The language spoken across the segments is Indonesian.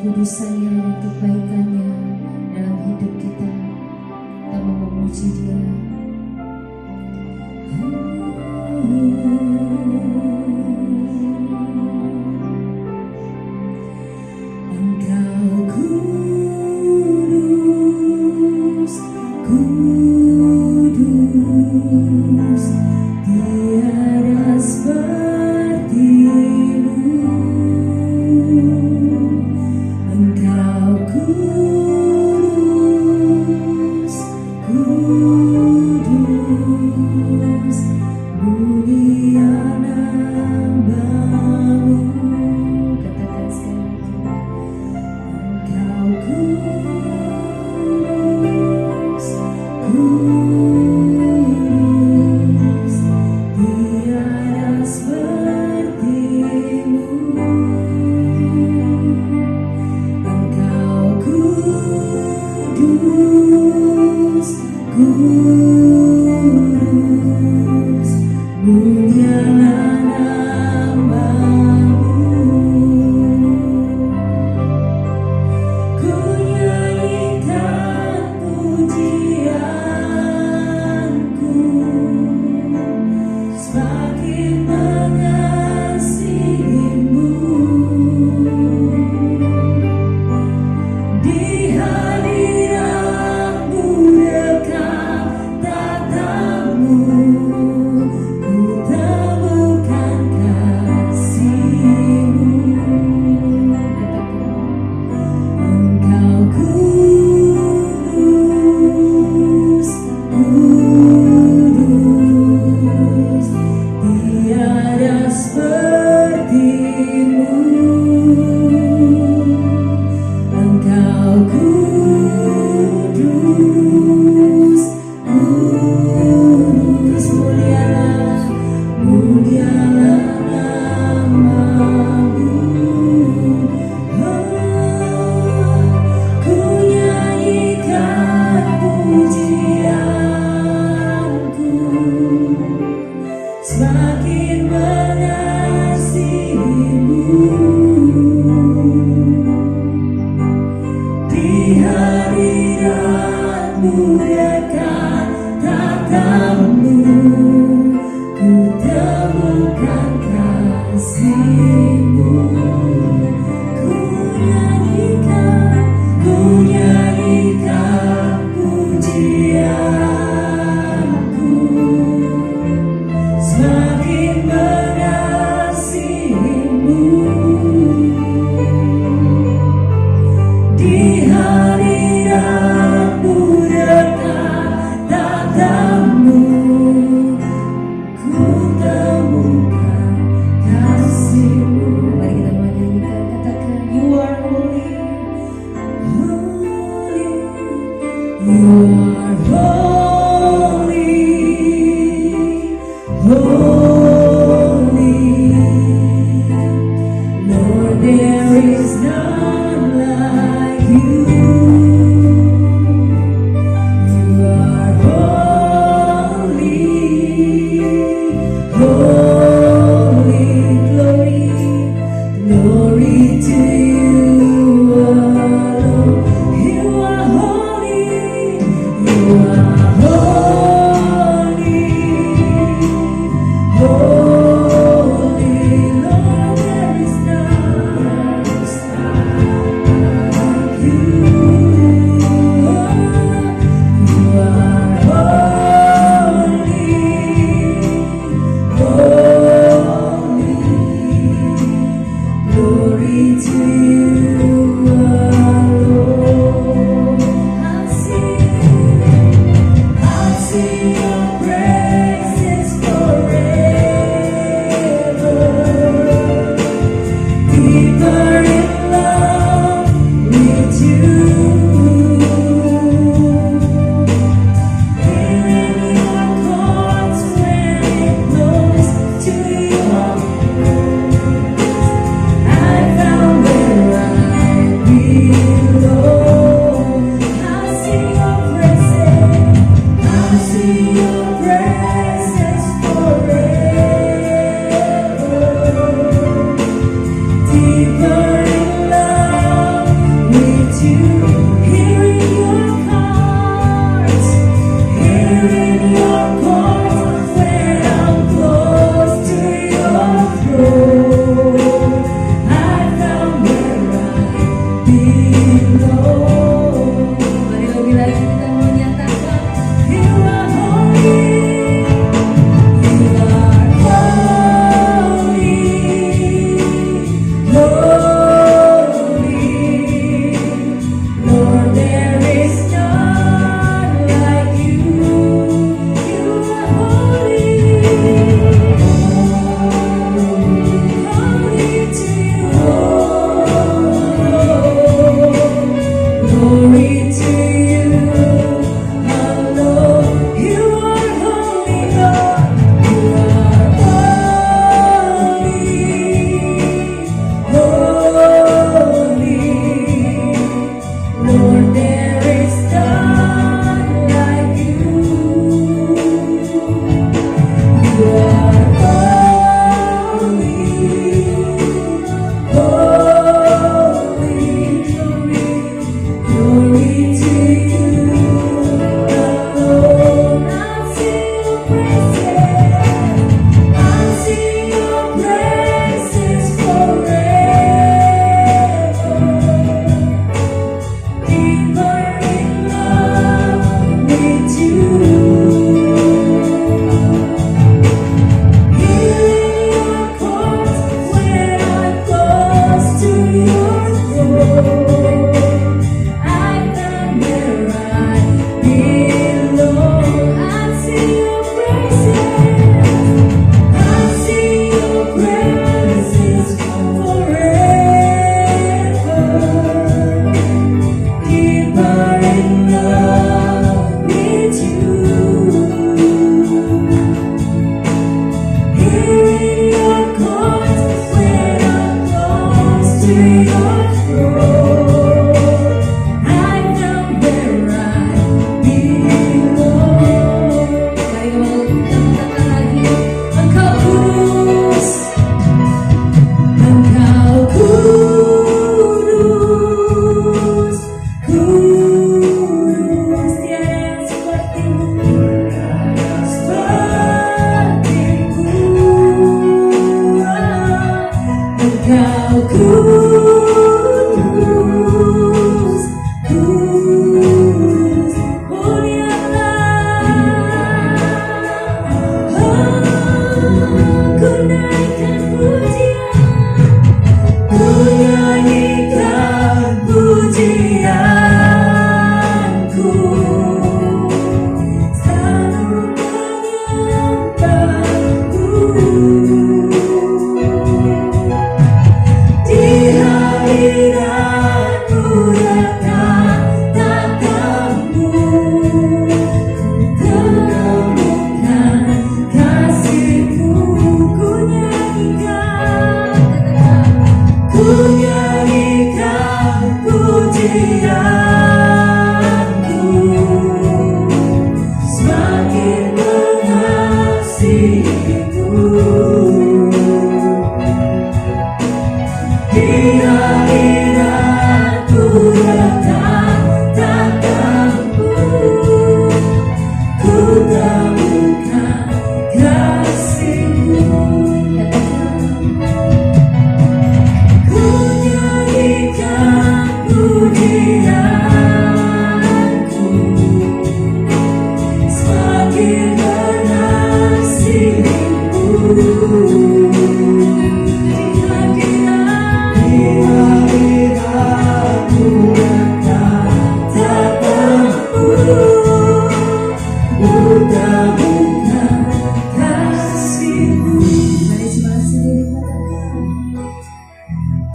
kekudusannya dan kebaikannya dalam hidup kita. Kita mau memuji Dia. Engkau kudus, kudus, tiada seperti-Mu. Engkau kudus,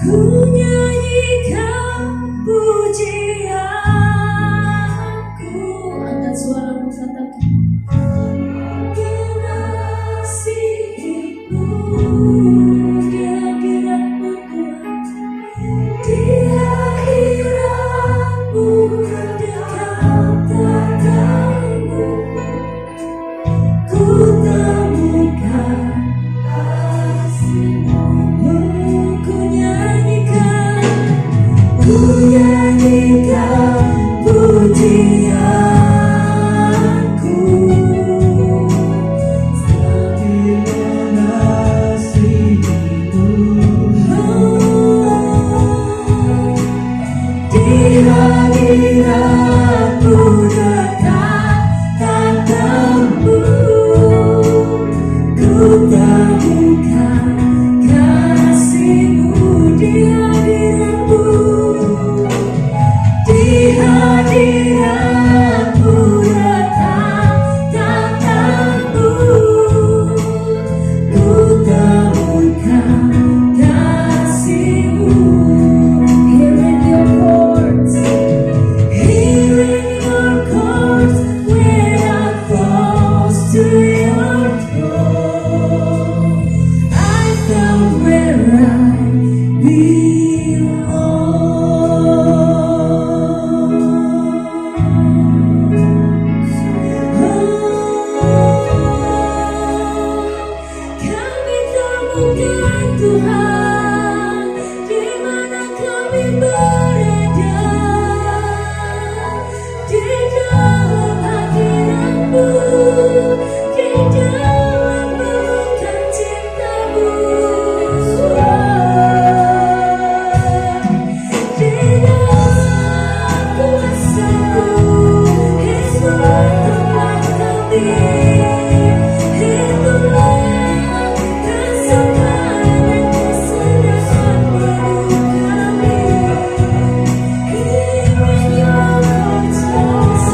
Ku nyanyikan Tuhan, di mana kami berada, di dalam hadirat-Mu, di dalam pelukan cinta-Mu. Di dalam kuasa-Mu, itulah tempat kami, itulah kesukaan dan kesenangan baru kami. Here in your presence,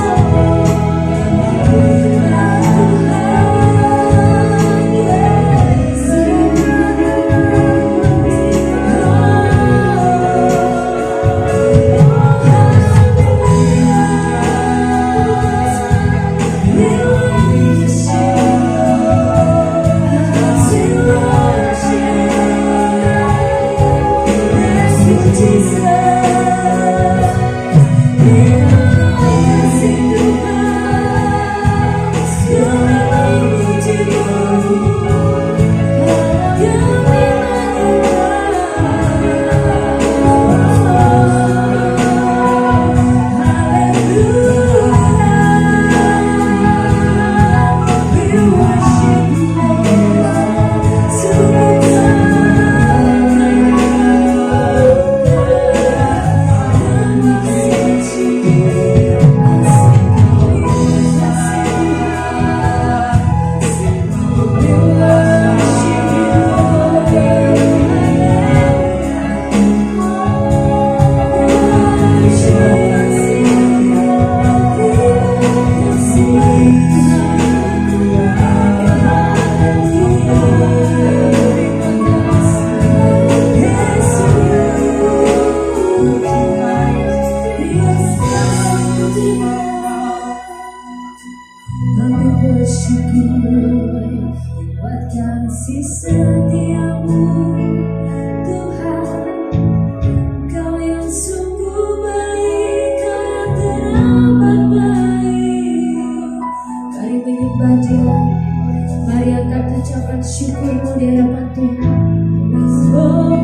kami bersyukur buat kasih setia-Mu, Tuhan. Kau yang sungguh baik, Kau yang teramat baik. Mari menyembah Dia, mari angkat ucapan syukur-Mu di hadapan Tuhan. Oh,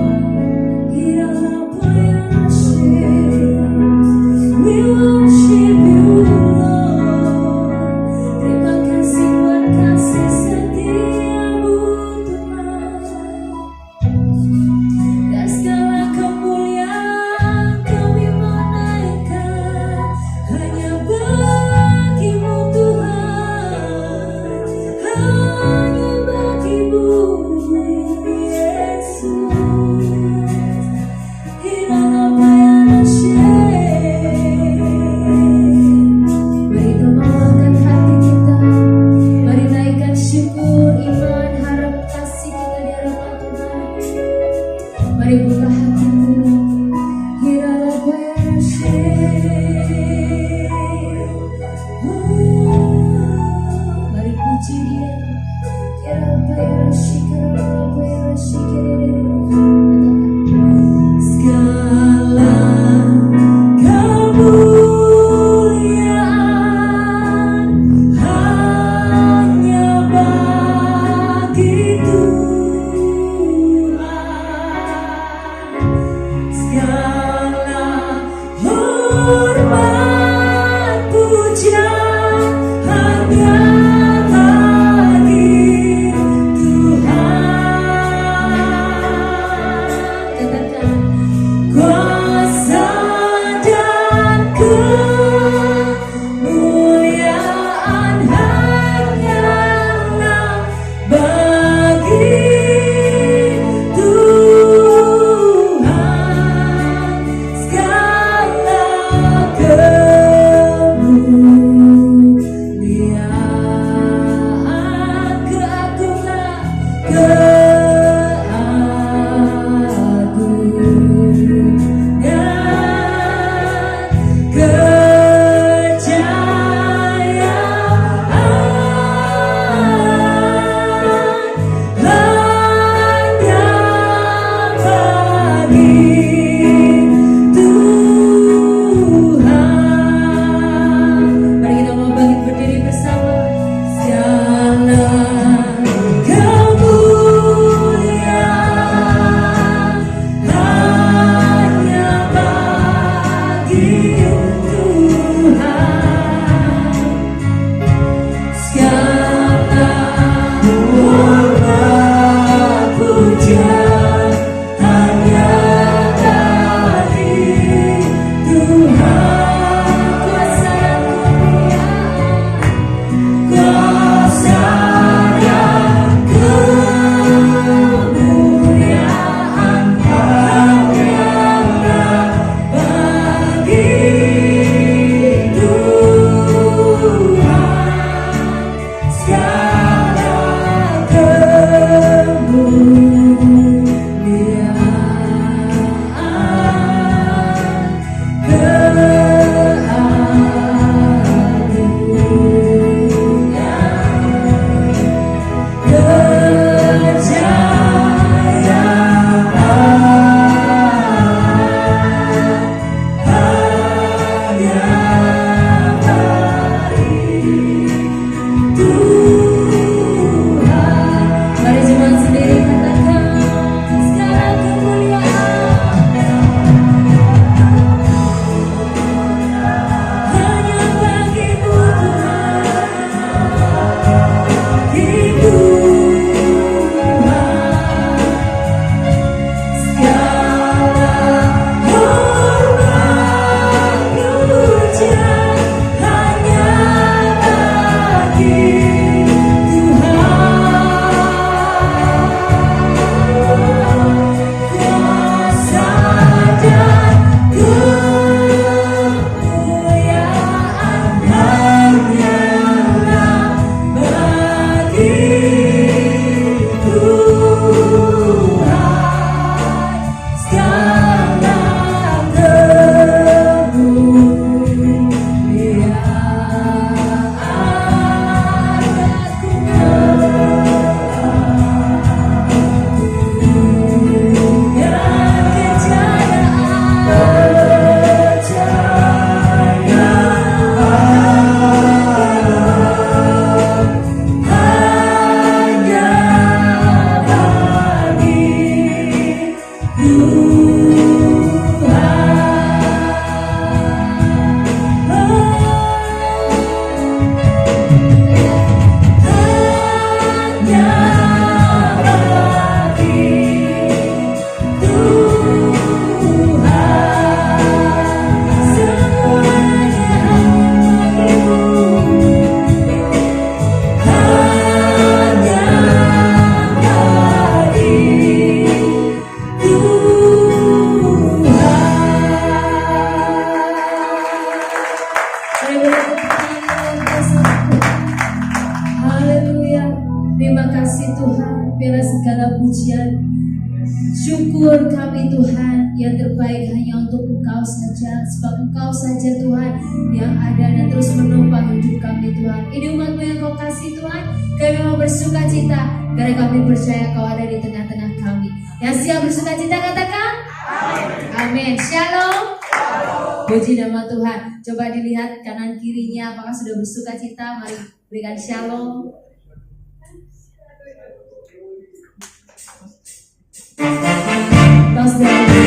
we worship you, Lord. Terima kasih buat kasih setia-Mu, Tuhan. Dan segala kemuliaan kami menaikkan hanya bagi-Mu, Tuhan. Hanya bagi-Mu, Yesus. Mari kita mengangkat hati kita, mari naikkan syukur, iman, harap kasih kita di hadapan Tuhan. Mari buka hatimu, mari puji Dia. Segala kemuliaan hanya bagi Tuhan. syukur kami Tuhan, yang terbaik hanya untuk Engkau saja, sebab Engkau saja Tuhan yang ada dan terus menumpang hidup kami Tuhan. Ini umat-Mu yang Kau kasih Tuhan, kami mau bersuka cita karena kami percaya Kau ada di tengah-tengah kami. Yang siap bersuka cita katakan amin. Shalom. Puji nama Tuhan. Coba dilihat kanan kirinya apakah sudah bersuka cita. Mari berikan shalom. Tos dari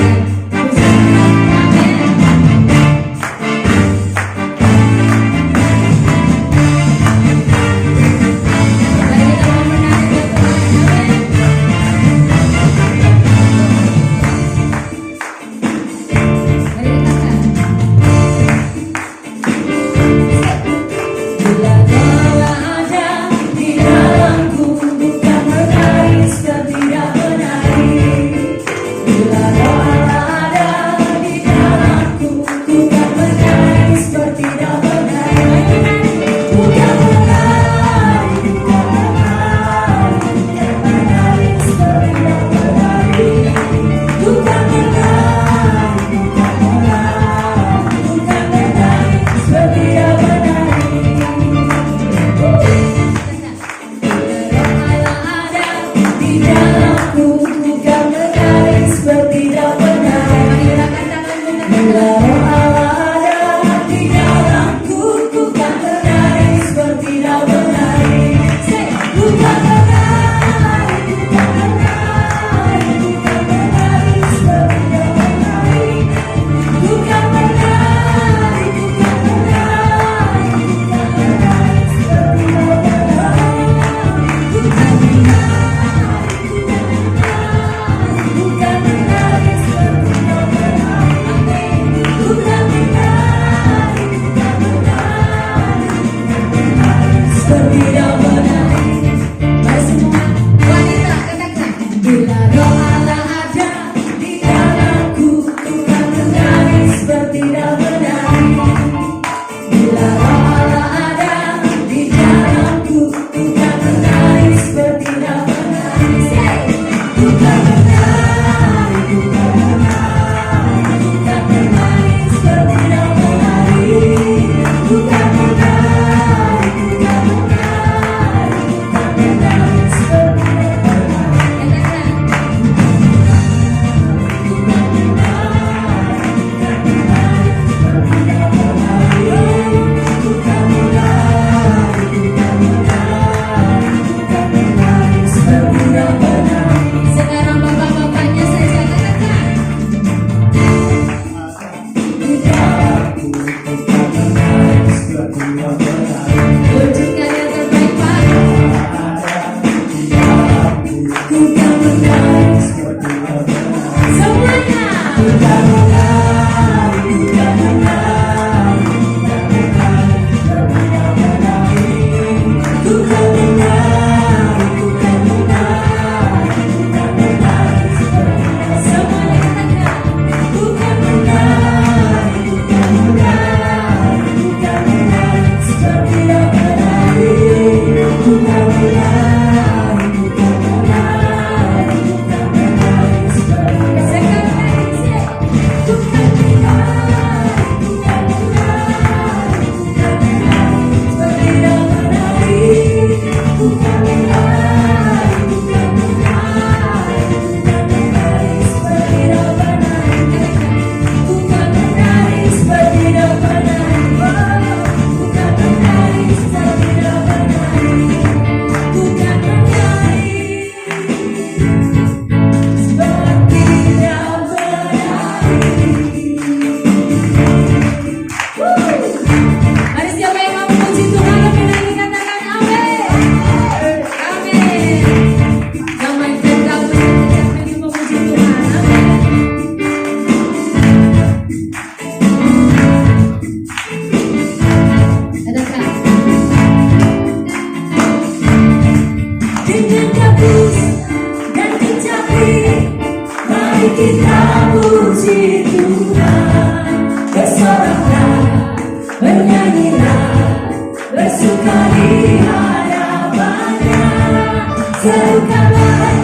Serukanlah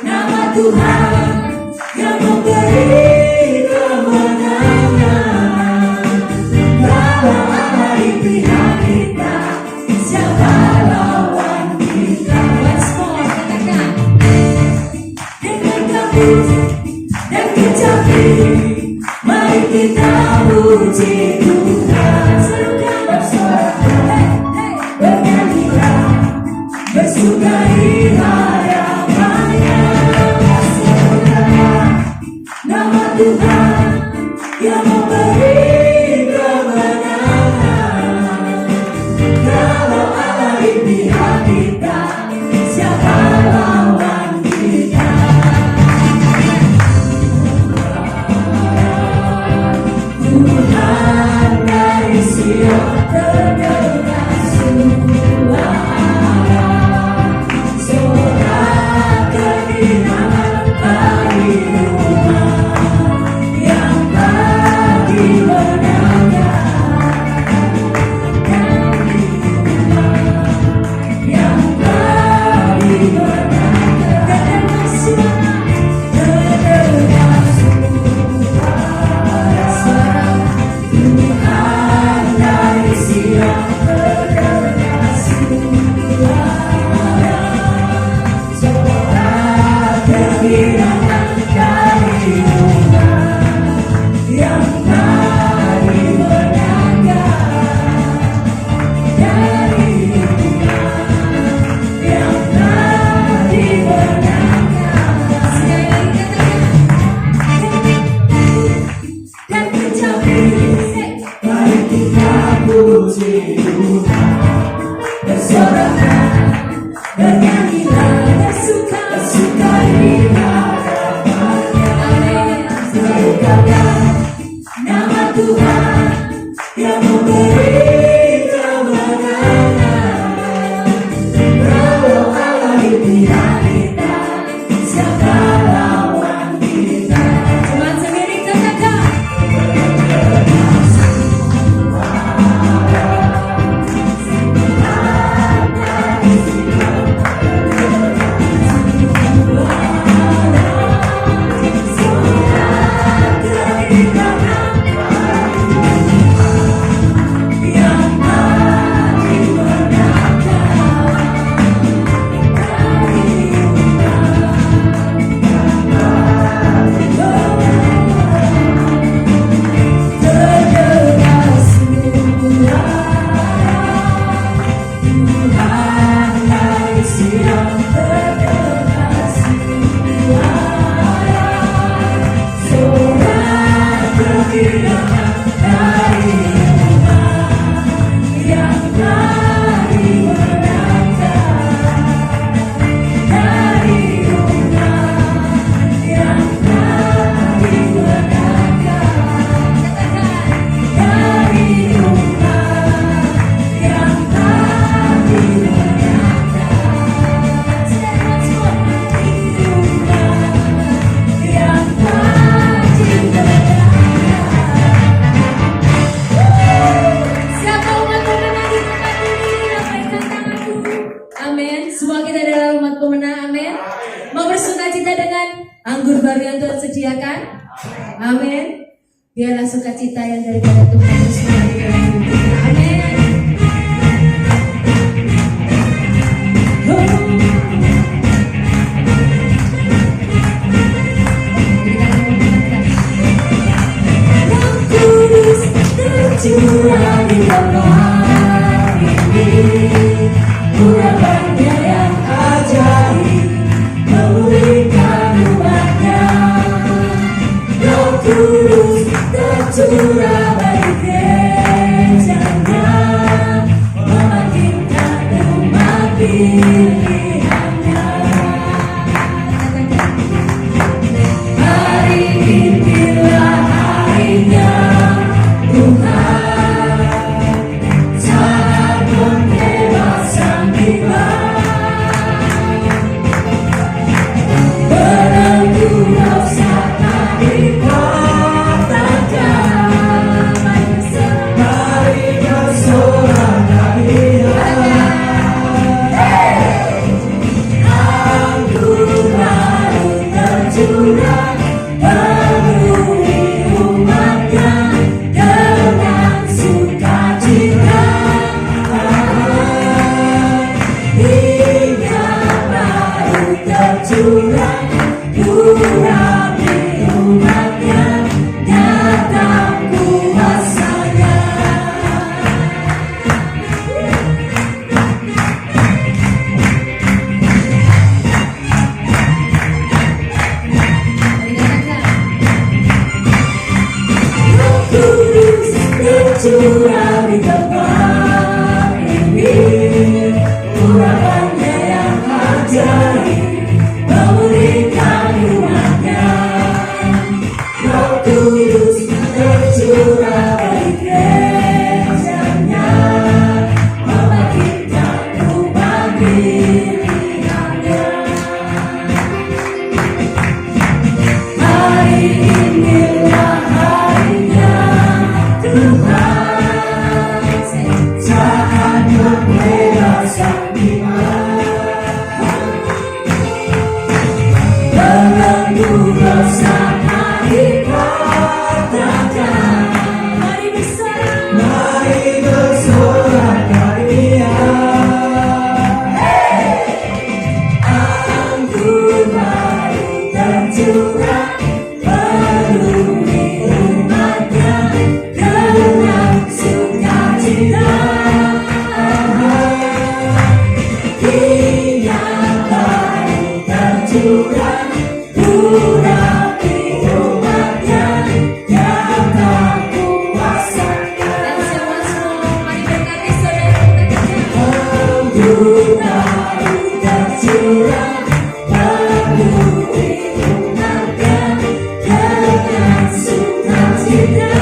nama Tuhan tercapai. Mari kita puji Tuhan, serukan bersorak, bernyanyilah, bersukai harapannya. Serukan nama Tuhan yang memberi kemenangan. Kalau Allah di pihak kita, siapa lawan kita? Tuhan dari Sion terdengar suara, sorak kehilangan hari rumah yang bagi menangkan, yang bagi menangkan. Terdengar suara, terdengar suara, Tuhan dari Sion terdengar suara, sorak kehilangan dari rumah yang bagi menangkan, dari rumah yang bagi menangkan. Sekali lagi katakan, dan tercapai. Mari kita puji Tuhan, bersoraklah, bernyanyilah, bersukai harapannya. Serukan nama Tuhan yang memberi kemenangan. Kalau Allah di pihak kita, siapa lawan kita? Teman sendiri katakan, anggur baru yang Tuhan sediakan. Amin. Biarlah sukacita yang daripada Tuhan terus mengalir dalam hidup kita. Amin. Yang kudus tercurah di dalam ini, urapannya yang ajaib memulihkan umatnya. Roh Kudus tercurah bagi tercurah di tempat ini, urapannya yang ajaib memulihkan umatnya. Roh Kudus tercurah bagi gerejanya, membangkitkan umat pilihannya. Hari inilah harinya Tuhan, saat pembebasan iman, belenggu dosa mari katakan, mari bersorak Dia. Anggur baru tercurah penuhi umatnya dengan sukacita. Minyak baru tercurah urapi umatnya yang tak kuasanya. Dan semua mari berkati saudara kita. Anggur baru tercurah penuhi umatnya dengan sukacita.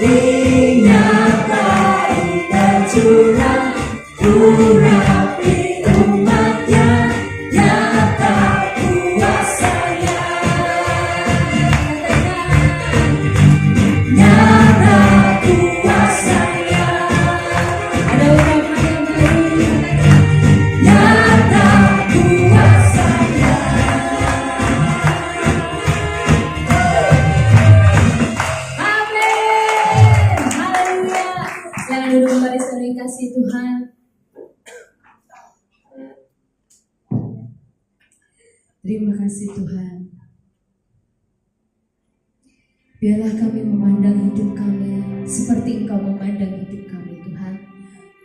Minyak baru tercurah urapi umatnya yang tak kuasanya. Nyata kuasanya. Ada urapan yang baru. Nyata kuasanya. Amin. Haleluya. Silakan duduk kembali saudara yang kasih Tuhan. Terima kasih Tuhan. Biarlah kami memandang hidup kami seperti Engkau memandang hidup kami Tuhan.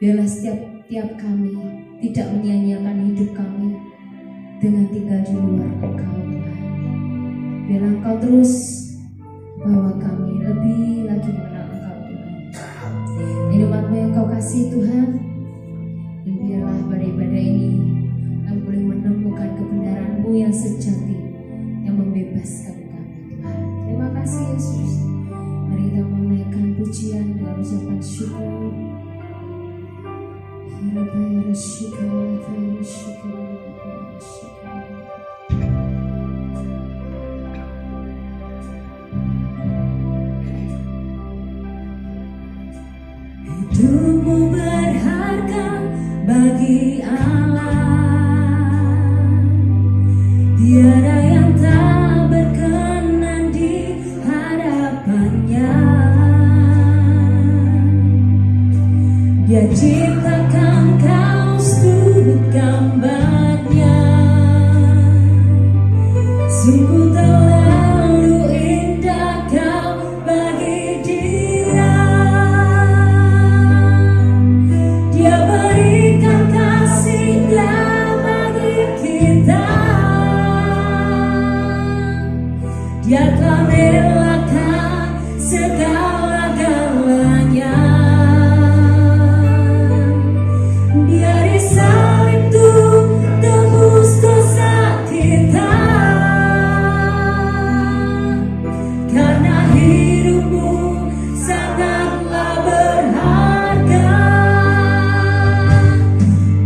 Biarlah setiap kami tidak menyia-nyiakan hidup kami dengan tinggal di luar Engkau Tuhan. Biarlah Engkau terus bawa kami lebih lagi mengenal Engkau Tuhan. Ini umat-Mu yang Kau kasih Tuhan. Dan biarlah pada ibadah ini kami boleh menemukan kebenaran-Mu yang sejati yang membebaskan kami Tuhan. Terima kasih Yesus. Mari kita menaikkan pujian dengan ucapan syukur. Hirabaya syukur, hirabaya syukur, hirabaya syukur. Hidupmu berharga bagi Allah, tiada yang tak berkenan di hadapannya. Dia ciptakan kau sudut gambarnya, sungguh terlalu indah kau bagi Dia. Dia berikan kasih-Nya bagi kita. Dia telah merelakan segala-galanya. Dia disalib untuk tebus dosa kita. Karena hidupmu sangatlah berharga.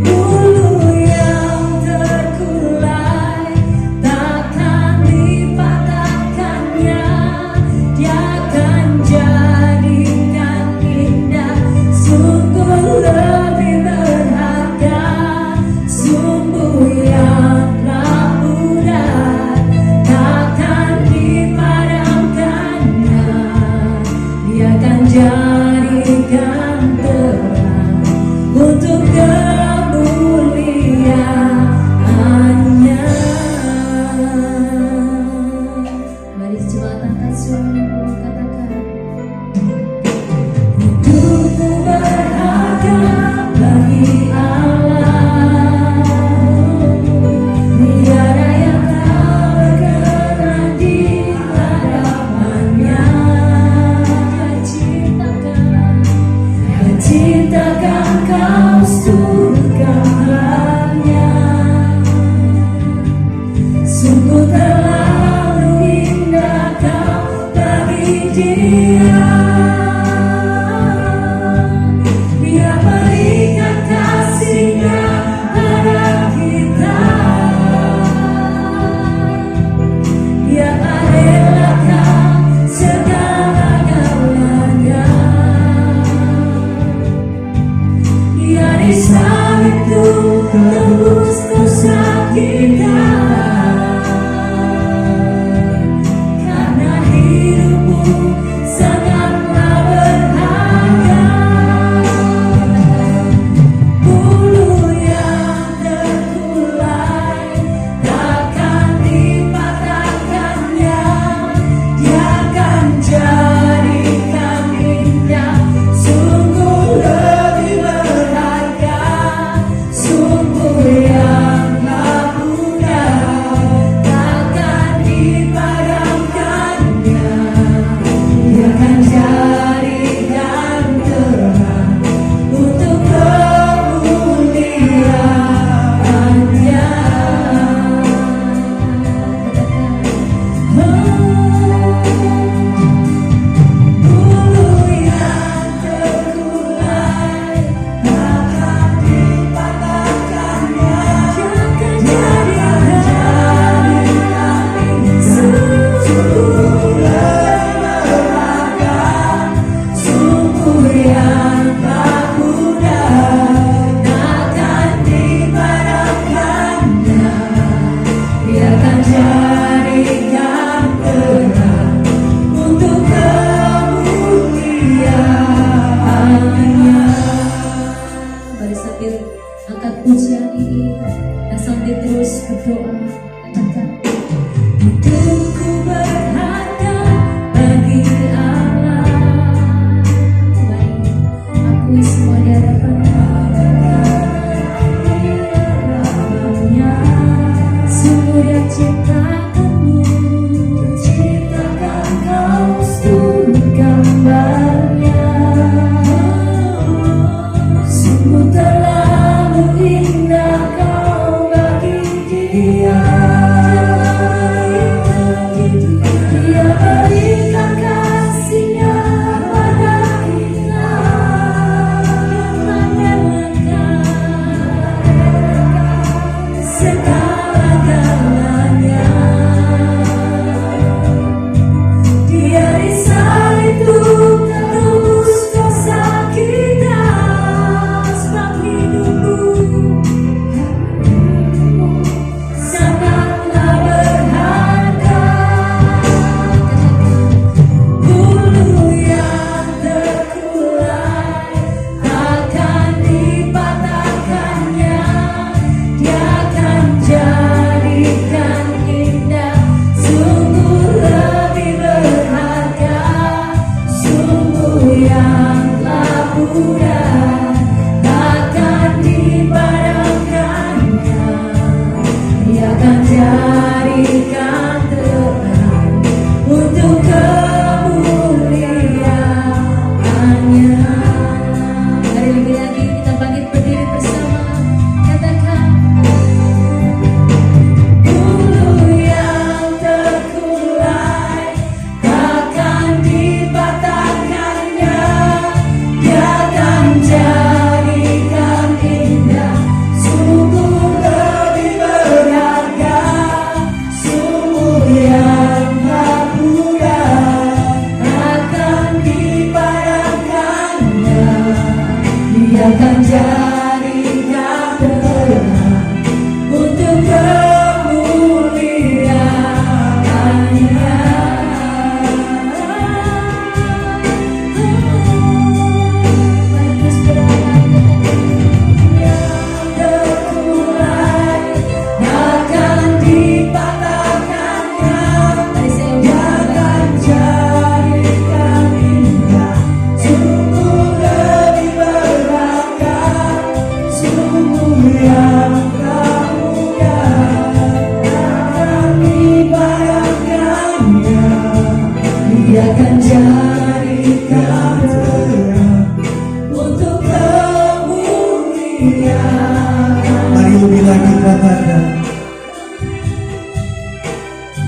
Bulu yang terkulai takkan dipatahkannya. terlalu indah kau bagi dia. Dia berikan kasihnya pada kita. Dia relakan segala-galanya. Dia disalib untuk tebus dosa kita. Karena hidupmu sangat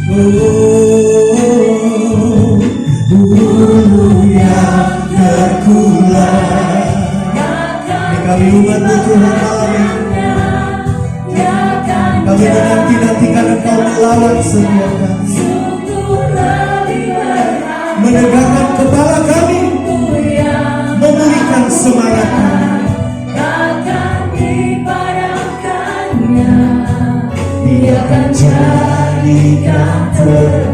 Oh, bulu yang terkulai. Ini kami umat-Mu Tuhan kami. Kami menanti-nantikan Engkau melawat setiap kami, menegakkan kepala kami, memulihkan semangat kami. Dia akan jadikan terang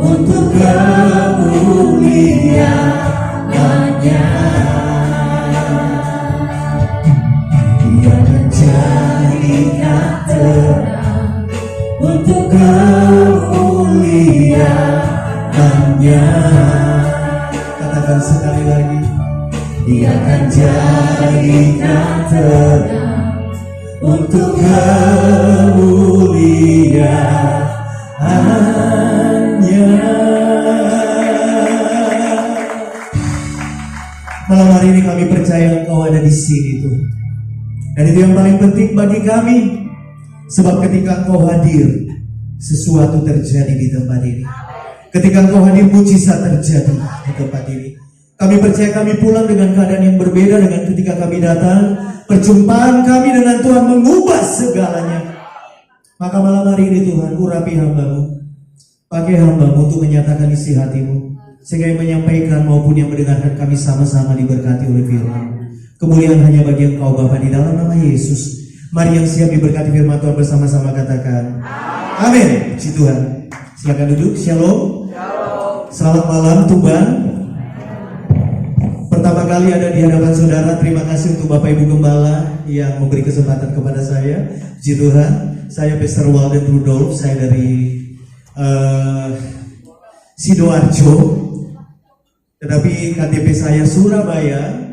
untuk kemuliaan-Nya. Dia akan jadikan terang untuk kemuliaan-Nya. Katakan sekali lagi. Dia akan jadikan terang untuk kemuliaan-Nya. Malam hari ini kami percaya Engkau ada di sini Tuhan. Dan itu yang paling penting bagi kami. Sebab ketika Engkau hadir, sesuatu terjadi di tempat ini. Ketika Engkau hadir, mujizat terjadi di tempat ini. Kami percaya kami pulang dengan keadaan yang berbeda dengan ketika kami datang. Perjumpaan kami dengan Tuhan mengubah segalanya. Maka malam hari ini Tuhan, urapi hamba-Mu. Pakai hamba-Mu untuk menyatakan isi hati-Mu. Sehingga yang menyampaikan maupun yang mendengarkan kami sama-sama diberkati oleh firman. Kemuliaan hanya bagi Engkau Bapa di dalam nama Yesus. Mari yang siap diberkati firman Tuhan bersama-sama katakan amin. Puji Tuhan. Silakan duduk. Shalom. Selamat malam Tuban. Pertama kali ada di hadapan saudara, terima kasih untuk Bapak Ibu Gembala yang memberi kesempatan kepada saya. Puji Tuhan. Saya Pastor Walden Rudolf, saya dari Sidoarjo, tetapi KTP saya Surabaya.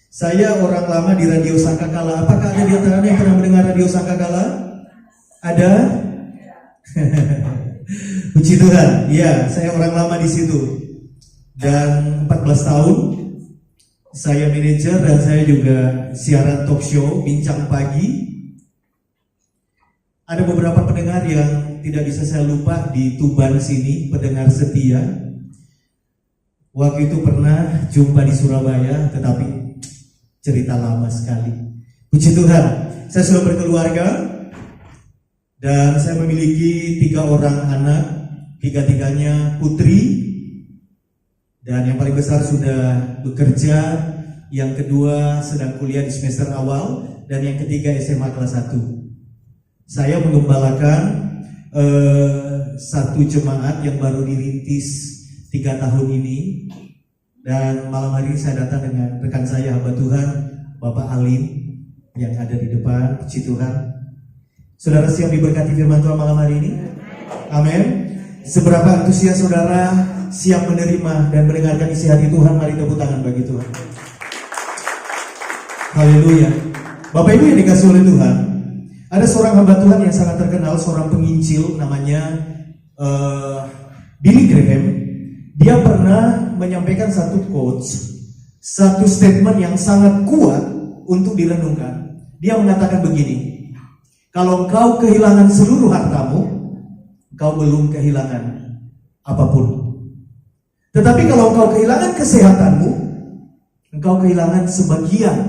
Saya orang lama di Radio Sangkakala. Apakah ada di antara yang pernah mendengar Radio Sangkakala? Ada? Puji Tuhan. Ya, saya orang lama di situ. Dan 14 tahun saya manajer dan saya juga siaran talk show Bincang Pagi. Ada beberapa pendengar yang tidak bisa saya lupa di Tuban sini, pendengar setia. Waktu itu pernah jumpa di Surabaya, tetapi cerita lama sekali. Puji Tuhan, saya sudah berkeluarga dan saya memiliki 3 orang anak, 3-tiganya putri. Dan yang paling besar sudah bekerja, yang kedua sedang kuliah di semester awal, dan yang ketiga SMA kelas 1. Saya mengembalakan satu jemaat yang baru dirintis 3 tahun ini. Dan malam hari ini saya datang dengan rekan saya, hamba Tuhan, Bapak Alim, yang ada di depan. Puji Tuhan. Saudara siap diberkati firman Tuhan malam hari ini? Amin. Seberapa antusias saudara siap menerima dan mendengarkan isi hati Tuhan? Mari tepuk tangan bagi Tuhan. Haleluya. Bapak Ibu yang dikasihi oleh Tuhan, ada seorang hamba Tuhan yang sangat terkenal, seorang penginjil namanya Billy Graham. Dia pernah menyampaikan satu quotes, satu statement yang sangat kuat untuk direnungkan. Dia mengatakan begini, kalau engkau kehilangan seluruh hartamu, engkau belum kehilangan apapun. Tetapi kalau engkau kehilangan kesehatanmu, engkau kehilangan sebagian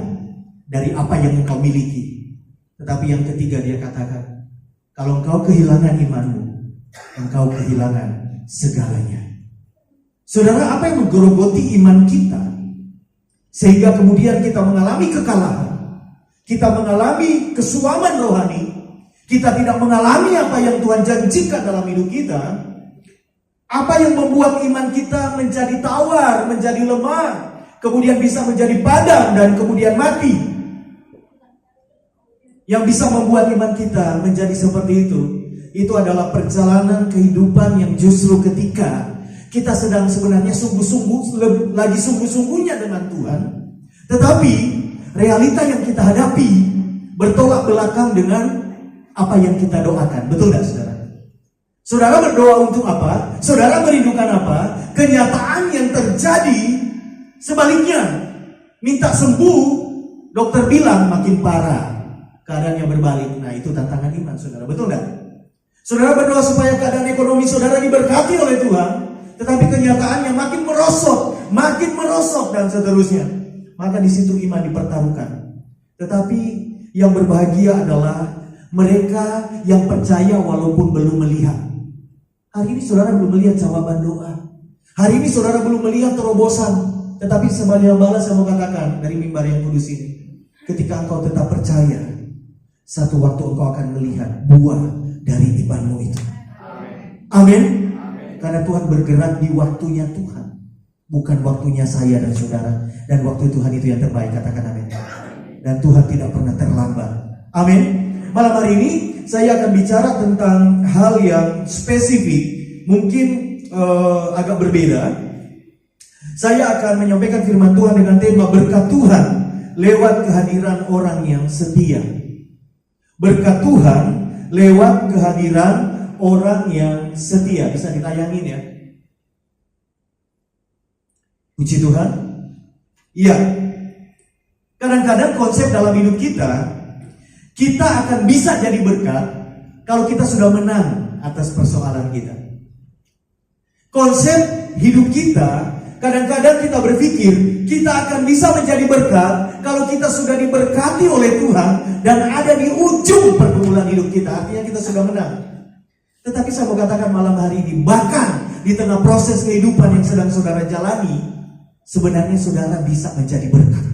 dari apa yang engkau miliki. Tetapi yang ketiga dia katakan, kalau engkau kehilangan imanmu, engkau kehilangan segalanya. Saudara, apa yang menggerogoti iman kita sehingga kemudian kita mengalami kekalahan, kita mengalami kesuaman rohani, kita tidak mengalami apa yang Tuhan janjikan dalam hidup kita? Apa yang membuat iman kita menjadi tawar, menjadi lemah, kemudian bisa menjadi padam dan kemudian mati? Yang bisa membuat iman kita menjadi seperti itu adalah perjalanan kehidupan yang justru ketika kita sedang sebenarnya lagi sungguh-sungguhnya dengan Tuhan, tetapi realita yang kita hadapi bertolak belakang dengan apa yang kita doakan. Betul gak saudara? Saudara berdoa untuk apa? Saudara merindukan apa? Kenyataan yang terjadi sebaliknya. Minta sembuh, dokter bilang makin parah, keadaannya berbalik. Nah, itu tantangan iman saudara, betul gak? Saudara berdoa supaya keadaan ekonomi saudara diberkati oleh Tuhan, tetapi kenyataannya makin merosot dan seterusnya. Maka di situ iman dipertaruhkan. Tetapi yang berbahagia adalah mereka yang percaya walaupun belum melihat. Hari ini saudara belum melihat jawaban doa. Hari ini saudara belum melihat terobosan. Tetapi sebagai balas saya mau katakan dari mimbar yang kudus ini, ketika engkau tetap percaya, satu waktu engkau akan melihat buah dari imanmu itu. Amin. Karena Tuhan bergerak di waktunya Tuhan, bukan waktunya saya dan saudara. Dan waktu Tuhan itu yang terbaik, katakan amin. Dan Tuhan tidak pernah terlambat. Amin. Malam hari ini saya akan bicara tentang hal yang spesifik, mungkin agak berbeda. Saya akan menyampaikan firman Tuhan dengan tema berkat Tuhan lewat kehadiran orang yang setia. Berkat Tuhan lewat kehadiran orang yang setia. Bisa ditayangin ya. Puji Tuhan. Iya. Kadang-kadang konsep dalam hidup kita akan bisa jadi berkat kalau kita sudah menang atas persoalan kita. Konsep hidup kita, kadang-kadang kita berpikir kita akan bisa menjadi berkat kalau kita sudah diberkati oleh Tuhan dan ada di ujung pergumulan hidup kita. Artinya kita sudah menang. Tetapi saya mau katakan malam hari ini, bahkan di tengah proses kehidupan yang sedang saudara jalani, sebenarnya saudara bisa menjadi berkat.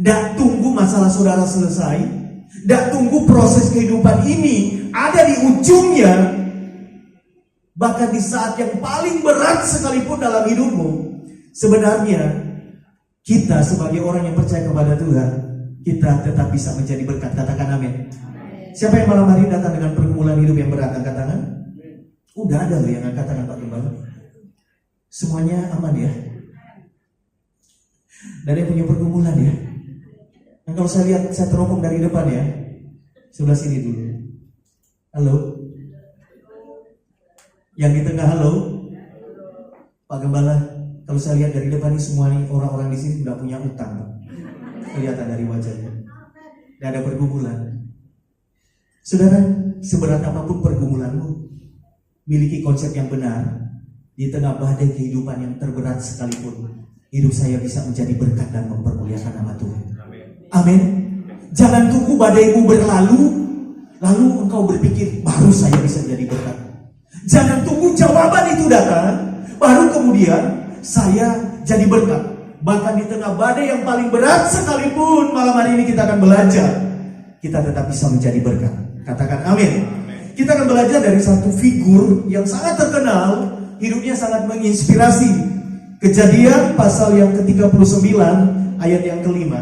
Tidak tunggu masalah saudara selesai, tidak tunggu proses kehidupan ini ada di ujungnya. Bahkan di saat yang paling berat sekalipun dalam hidupmu, sebenarnya kita sebagai orang yang percaya kepada Tuhan, kita tetap bisa menjadi berkat. Katakan amin. Siapa yang malam hari datang dengan pergumulan hidup yang berat, angkat tangan. Udah ada loh yang angkat tangan Pak Gembala. Semuanya aman ya. Dan yang punya pergumulan ya. Dan kalau saya lihat, saya teropong dari depan ya. Sebelah sini dulu. Halo. Yang di tengah, halo. Pak Gembala, kalau saya lihat dari depan ini semua nih orang-orang di sini tidak punya utang. Kelihatan dari wajahnya. Tidak ada pergumulan. Saudara, seberat apapun pergumulanmu, miliki konsep yang benar. Di tengah badai kehidupan yang terberat sekalipun, hidup saya bisa menjadi berkat dan mempermuliakan nama Tuhan. Amin. Jangan tunggu badaimu berlalu, lalu engkau berpikir baru saya bisa menjadi berkat. Jangan tunggu jawaban itu datang, baru kemudian saya jadi berkat. Bahkan di tengah badai yang paling berat sekalipun, malam hari ini kita akan belajar, kita tetap bisa menjadi berkat. Katakan amin. Kita akan belajar dari satu figur yang sangat terkenal, hidupnya sangat menginspirasi. Kejadian pasal yang ke-39 ayat yang ke-5.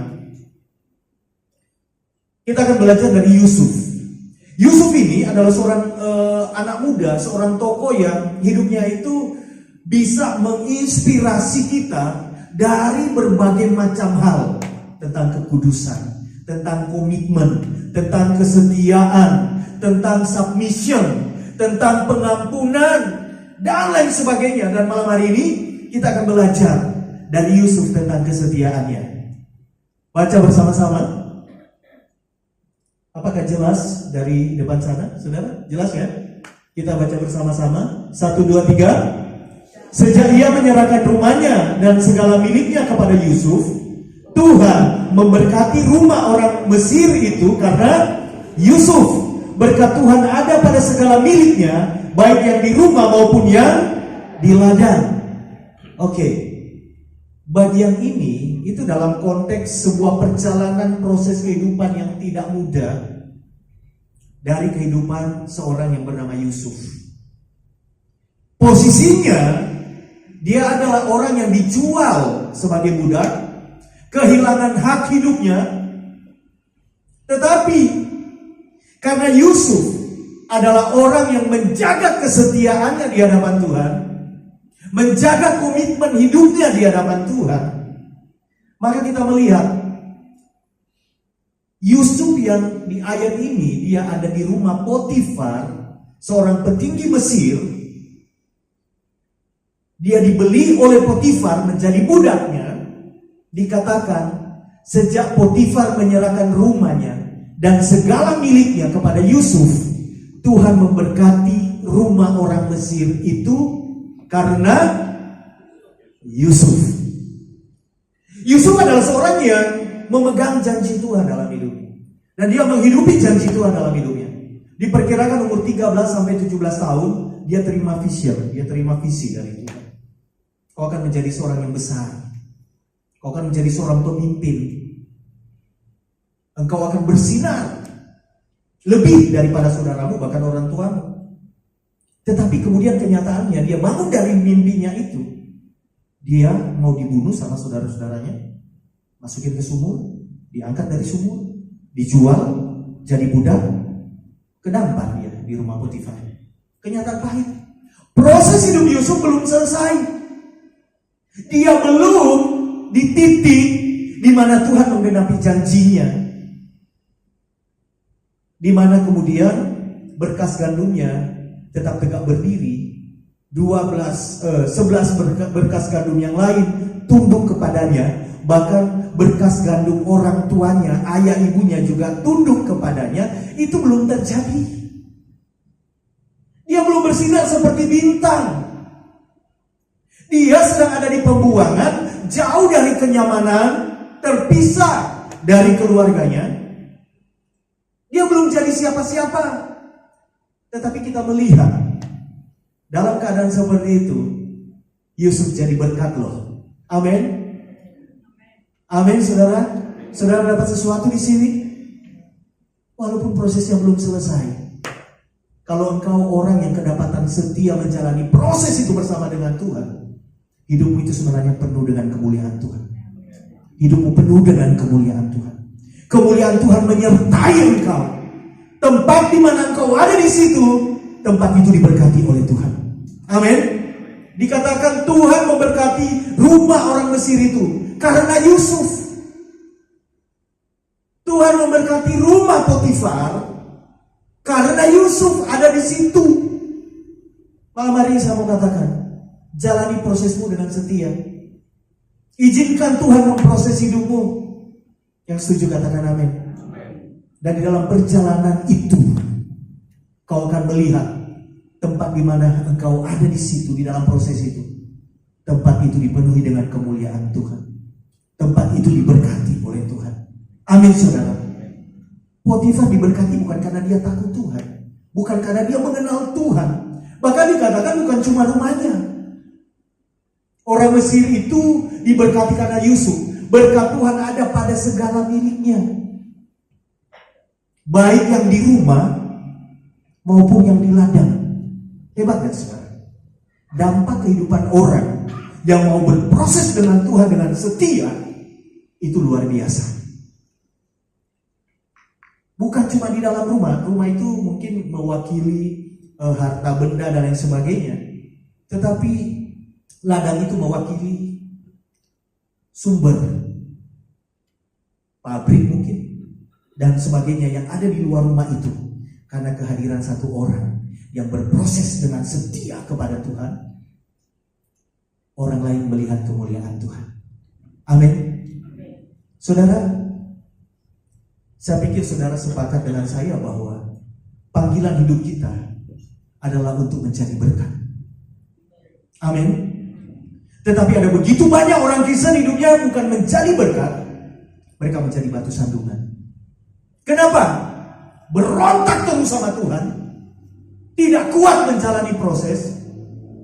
Kita akan belajar dari Yusuf. Yusuf ini adalah seorang anak muda, seorang tokoh yang hidupnya itu bisa menginspirasi kita dari berbagai macam hal. Tentang kekudusan, tentang komitmen, tentang kesetiaan, tentang submission, tentang pengampunan, dan lain sebagainya. Dan malam hari ini kita akan belajar dari Yusuf tentang kesetiaannya. Baca bersama-sama. Apakah jelas dari depan sana, saudara? Jelas ya? Kita baca bersama-sama. 1, 2, 3. Sejak ia menyerahkan rumahnya dan segala miliknya kepada Yusuf, Tuhan memberkati rumah orang Mesir itu karena Yusuf. Berkat Tuhan ada pada segala miliknya, baik yang di rumah maupun yang di ladang. Oke. Bagian ini itu dalam konteks sebuah perjalanan proses kehidupan yang tidak mudah dari kehidupan seorang yang bernama Yusuf. Posisinya dia adalah orang yang dijual sebagai budak, kehilangan hak hidupnya. Tetapi karena Yusuf adalah orang yang menjaga kesetiaannya di hadapan Tuhan, menjaga komitmen hidupnya di hadapan Tuhan, maka kita melihat Yusuf yang di ayat ini, dia ada di rumah Potifar, seorang petinggi Mesir. Dia dibeli oleh Potifar menjadi budaknya. Dikatakan sejak Potifar menyerahkan rumahnya dan segala miliknya kepada Yusuf, Tuhan memberkati rumah orang Mesir itu karena Yusuf. Yusuf adalah seorang yang memegang janji Tuhan dalam hidupnya. Dan dia menghidupi janji Tuhan dalam hidupnya. Diperkirakan umur 13 sampai 17 tahun, dia terima vision, dia terima visi dari Tuhan. Kau akan menjadi seorang yang besar. Kau akan menjadi seorang pemimpin. Engkau akan bersinar lebih daripada saudaramu, bahkan orang tuamu. Tetapi kemudian kenyataannya, dia bangun dari mimpinya itu. Dia mau dibunuh sama saudara-saudaranya, masukin ke sumur, diangkat dari sumur, dijual, jadi budak, kedampar dia di rumah Potifar. Kenyataan pahit. Proses hidup Yusuf belum selesai. Dia belum di titik di mana Tuhan menggenapi janjinya, di mana kemudian berkas gandumnya tetap tegak berdiri. 11 berkas gandum yang lain tunduk kepadanya. Bahkan berkas gandum orang tuanya, ayah ibunya juga tunduk kepadanya. Itu belum terjadi. Dia belum bersinar seperti bintang. Dia sedang ada di pembuangan, jauh dari kenyamanan, terpisah dari keluarganya. Dia belum jadi siapa-siapa. Tetapi kita melihat dalam keadaan seperti itu, Yusuf jadi berkat loh. Amin. Amin, saudara. Saudara dapat sesuatu di sini, walaupun prosesnya belum selesai. Kalau engkau orang yang kedapatan setia menjalani proses itu bersama dengan Tuhan, hidupmu itu sebenarnya penuh dengan kemuliaan Tuhan. Hidupmu penuh dengan kemuliaan Tuhan. Kemuliaan Tuhan menyertai engkau. Tempat di mana engkau ada di situ, tempat itu diberkati oleh Tuhan. Amin. Dikatakan Tuhan memberkati rumah orang Mesir itu karena Yusuf. Tuhan memberkati rumah Potifar karena Yusuf ada di situ. Malam hari ini saya mau katakan, jalani prosesmu dengan setia. Izinkan Tuhan memproses hidupmu. Yang setuju katakan amin. Dan di dalam perjalanan itu, kau akan melihat tempat di mana engkau ada di situ, di dalam proses itu. Tempat itu dipenuhi dengan kemuliaan Tuhan. Tempat itu diberkati oleh Tuhan. Amin, saudara. Potifar diberkati bukan karena dia takut Tuhan, bukan karena dia mengenal Tuhan. Bahkan dikatakan bukan cuma rumahnya. Orang Mesir itu diberkati karena Yusuf. Berkat Tuhan ada pada segala miliknya. Baik yang di rumah maupun yang di ladang. Hebat kan saudara? Dampak kehidupan orang yang mau berproses dengan Tuhan dengan setia itu luar biasa. Bukan cuma di dalam rumah. Rumah itu mungkin mewakili harta benda dan lain sebagainya. Tetapi ladang itu mewakili sumber, pabrik mungkin, dan sebagainya yang ada di luar rumah itu. Karena kehadiran satu orang yang berproses dengan setia kepada Tuhan, orang lain melihat kemuliaan Tuhan. Amin. Saudara, saya pikir saudara sepakat dengan saya bahwa panggilan hidup kita adalah untuk menjadi berkat. Amin. Tetapi ada begitu banyak orang Kristen hidupnya bukan menjadi berkat, mereka menjadi batu sandungan. Kenapa? Berontak terus sama Tuhan, tidak kuat menjalani proses,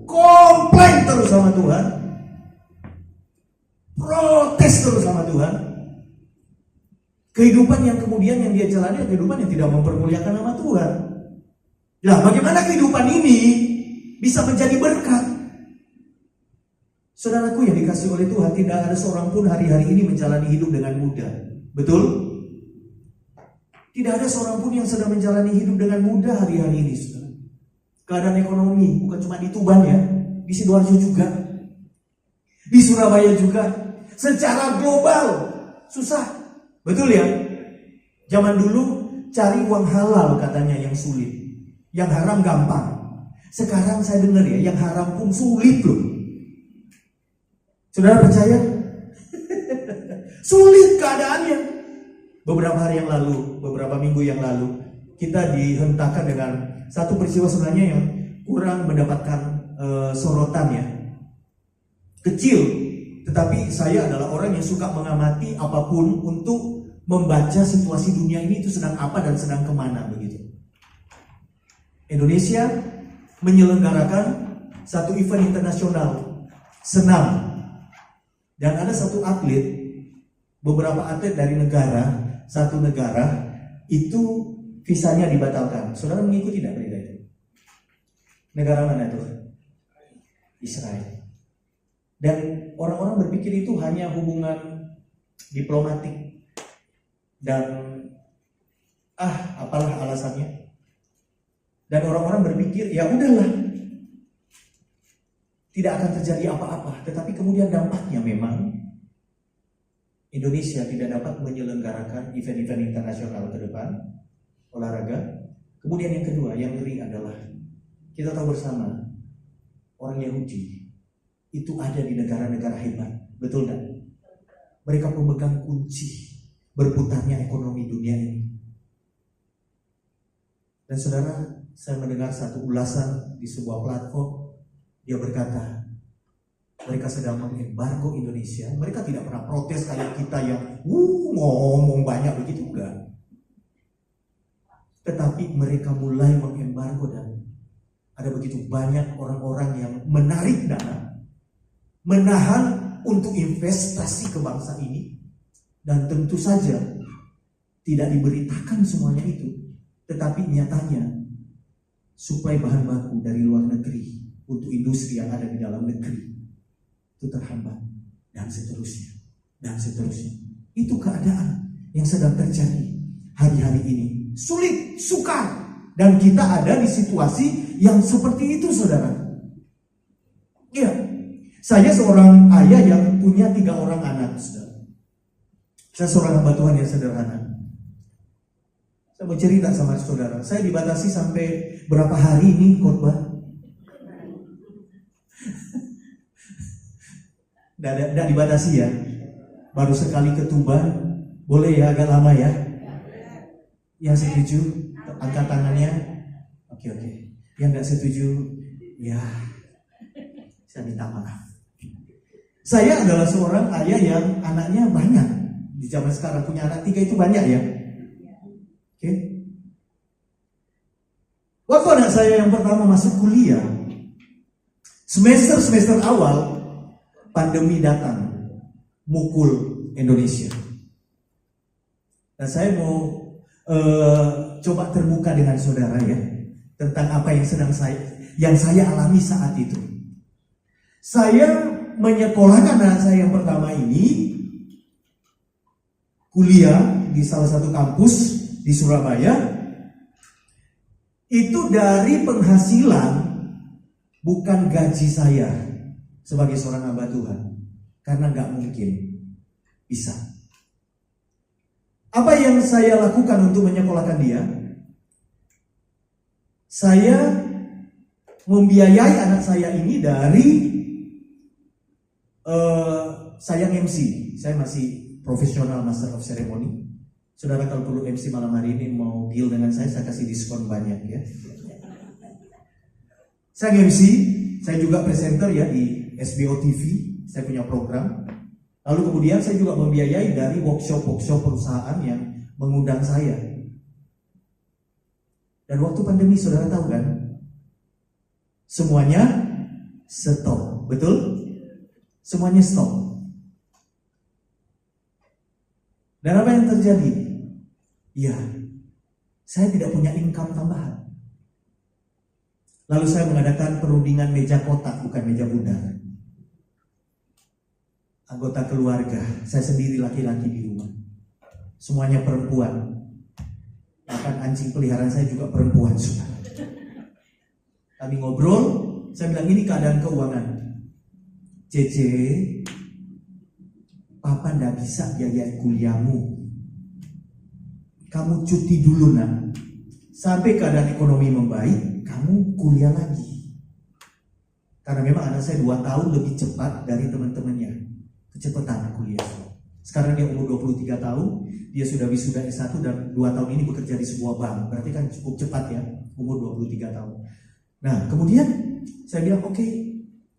komplain terus sama Tuhan, protes terus sama Tuhan. Kehidupan yang kemudian yang dia jalani adalah kehidupan yang tidak mempermuliakan nama Tuhan. Nah, bagaimana kehidupan ini bisa menjadi berkat? Saudaraku yang dikasihi oleh Tuhan, tidak ada seorang pun hari-hari ini menjalani hidup dengan mudah. Betul? Tidak ada seorang pun yang sedang menjalani hidup dengan mudah hari-hari ini, saudara. Keadaan ekonomi bukan cuma di Tuban ya, di Sidoarjo juga, di Surabaya juga, secara global susah. Betul ya? Zaman dulu cari uang halal katanya yang sulit, yang haram gampang. Sekarang saya dengar ya, yang haram pun sulit loh. Saudara percaya? Sulit keadaannya. Beberapa hari yang lalu, beberapa minggu yang lalu, kita dihentakkan dengan satu peristiwa sebenarnya yang kurang mendapatkan sorotan ya. Kecil, tetapi saya adalah orang yang suka mengamati apapun untuk membaca situasi dunia ini itu sedang apa dan sedang kemana begitu. Indonesia menyelenggarakan satu event internasional senam, dan ada satu atlet, beberapa atlet dari satu negara itu visanya dibatalkan. Saudara mengikuti tidak berita itu? Negara mana itu? Israel. Dan orang-orang berpikir itu hanya hubungan diplomatik dan apalah alasannya. Dan orang-orang berpikir ya udahlah, tidak akan terjadi apa-apa. Tetapi kemudian dampaknya memang Indonesia tidak dapat menyelenggarakan event-event internasional ke depan olahraga. Kemudian yang kedua, yang ngeri adalah kita tahu bersama orang Yahudi itu ada di negara-negara hebat, betul tak? Mereka pemegang kunci berputarnya ekonomi dunia ini. Dan saudara, saya mendengar satu ulasan di sebuah platform, dia berkata, mereka sedang mengembargo Indonesia. Mereka tidak pernah protes kayak kita yang ngomong banyak begitu, enggak. Tetapi mereka mulai mengembargo dan ada begitu banyak orang-orang yang menarik dana, menahan untuk investasi ke bangsa ini. Dan tentu saja tidak diberitakan semuanya itu, tetapi nyatanya suplai bahan baku dari luar negeri untuk industri yang ada di dalam negeri itu terhambat, dan seterusnya dan seterusnya. Itu keadaan yang sedang terjadi hari-hari ini. Sulit, sukar, dan kita ada di situasi yang seperti itu, saudara. Iya, saya seorang ayah yang punya 3 orang anak, saudara. Saya seorang hamba Tuhan yang sederhana. Saya mau cerita sama saudara, saya dibatasi sampai berapa hari ini khotbah? Tidak dibatasi ya. Baru sekali ketuban. Boleh ya, agak lama ya. Yang setuju angkat tangannya. Oke. Yang gak setuju, ya saya minta maaf. Saya adalah seorang ayah yang anaknya banyak. Di zaman sekarang punya anak 3 itu banyak ya. Oke. Waktu anak saya yang pertama masuk kuliah, semester awal pandemi datang, mukul Indonesia. Dan saya mau coba terbuka dengan saudara ya, tentang apa yang saya alami saat itu. Saya menyekolahkan anak saya yang pertama ini kuliah di salah satu kampus di Surabaya. Itu dari penghasilan, bukan gaji saya sebagai seorang hamba Tuhan, karena gak mungkin bisa. Apa yang saya lakukan untuk menyekolahkan dia? Saya membiayai anak saya ini dari saya MC. Saya masih profesional Master of Ceremony. Saudara kalau perlu MC malam hari ini mau deal dengan saya kasih diskon banyak ya. Saya MC, saya juga presenter ya di SBO TV, saya punya program. Lalu kemudian saya juga membiayai dari workshop perusahaan yang mengundang saya. Dan waktu pandemi saudara tahu kan, semuanya stop, betul? Semuanya stop. Dan apa yang terjadi? Ya, saya tidak punya income tambahan. Lalu saya mengadakan perundingan meja kotak, bukan meja bundar. Anggota keluarga, saya sendiri laki-laki di rumah. Semuanya perempuan. Bahkan anjing peliharaan saya juga perempuan, saudara. Kami ngobrol, saya bilang ini keadaan keuangan. Cece, papa ndak bisa biaya kuliahmu. Kamu cuti dulu nak. Sampai keadaan ekonomi membaik, kamu kuliah lagi. Karena memang anak saya 2 tahun lebih cepat dari teman-temannya. Kecepatan kuliah. Sekarang dia umur 23 tahun, dia sudah wisuda S1 dan 2 tahun ini bekerja di sebuah bank. Berarti kan cukup cepat ya, umur 23 tahun. Nah, kemudian saya bilang, oke,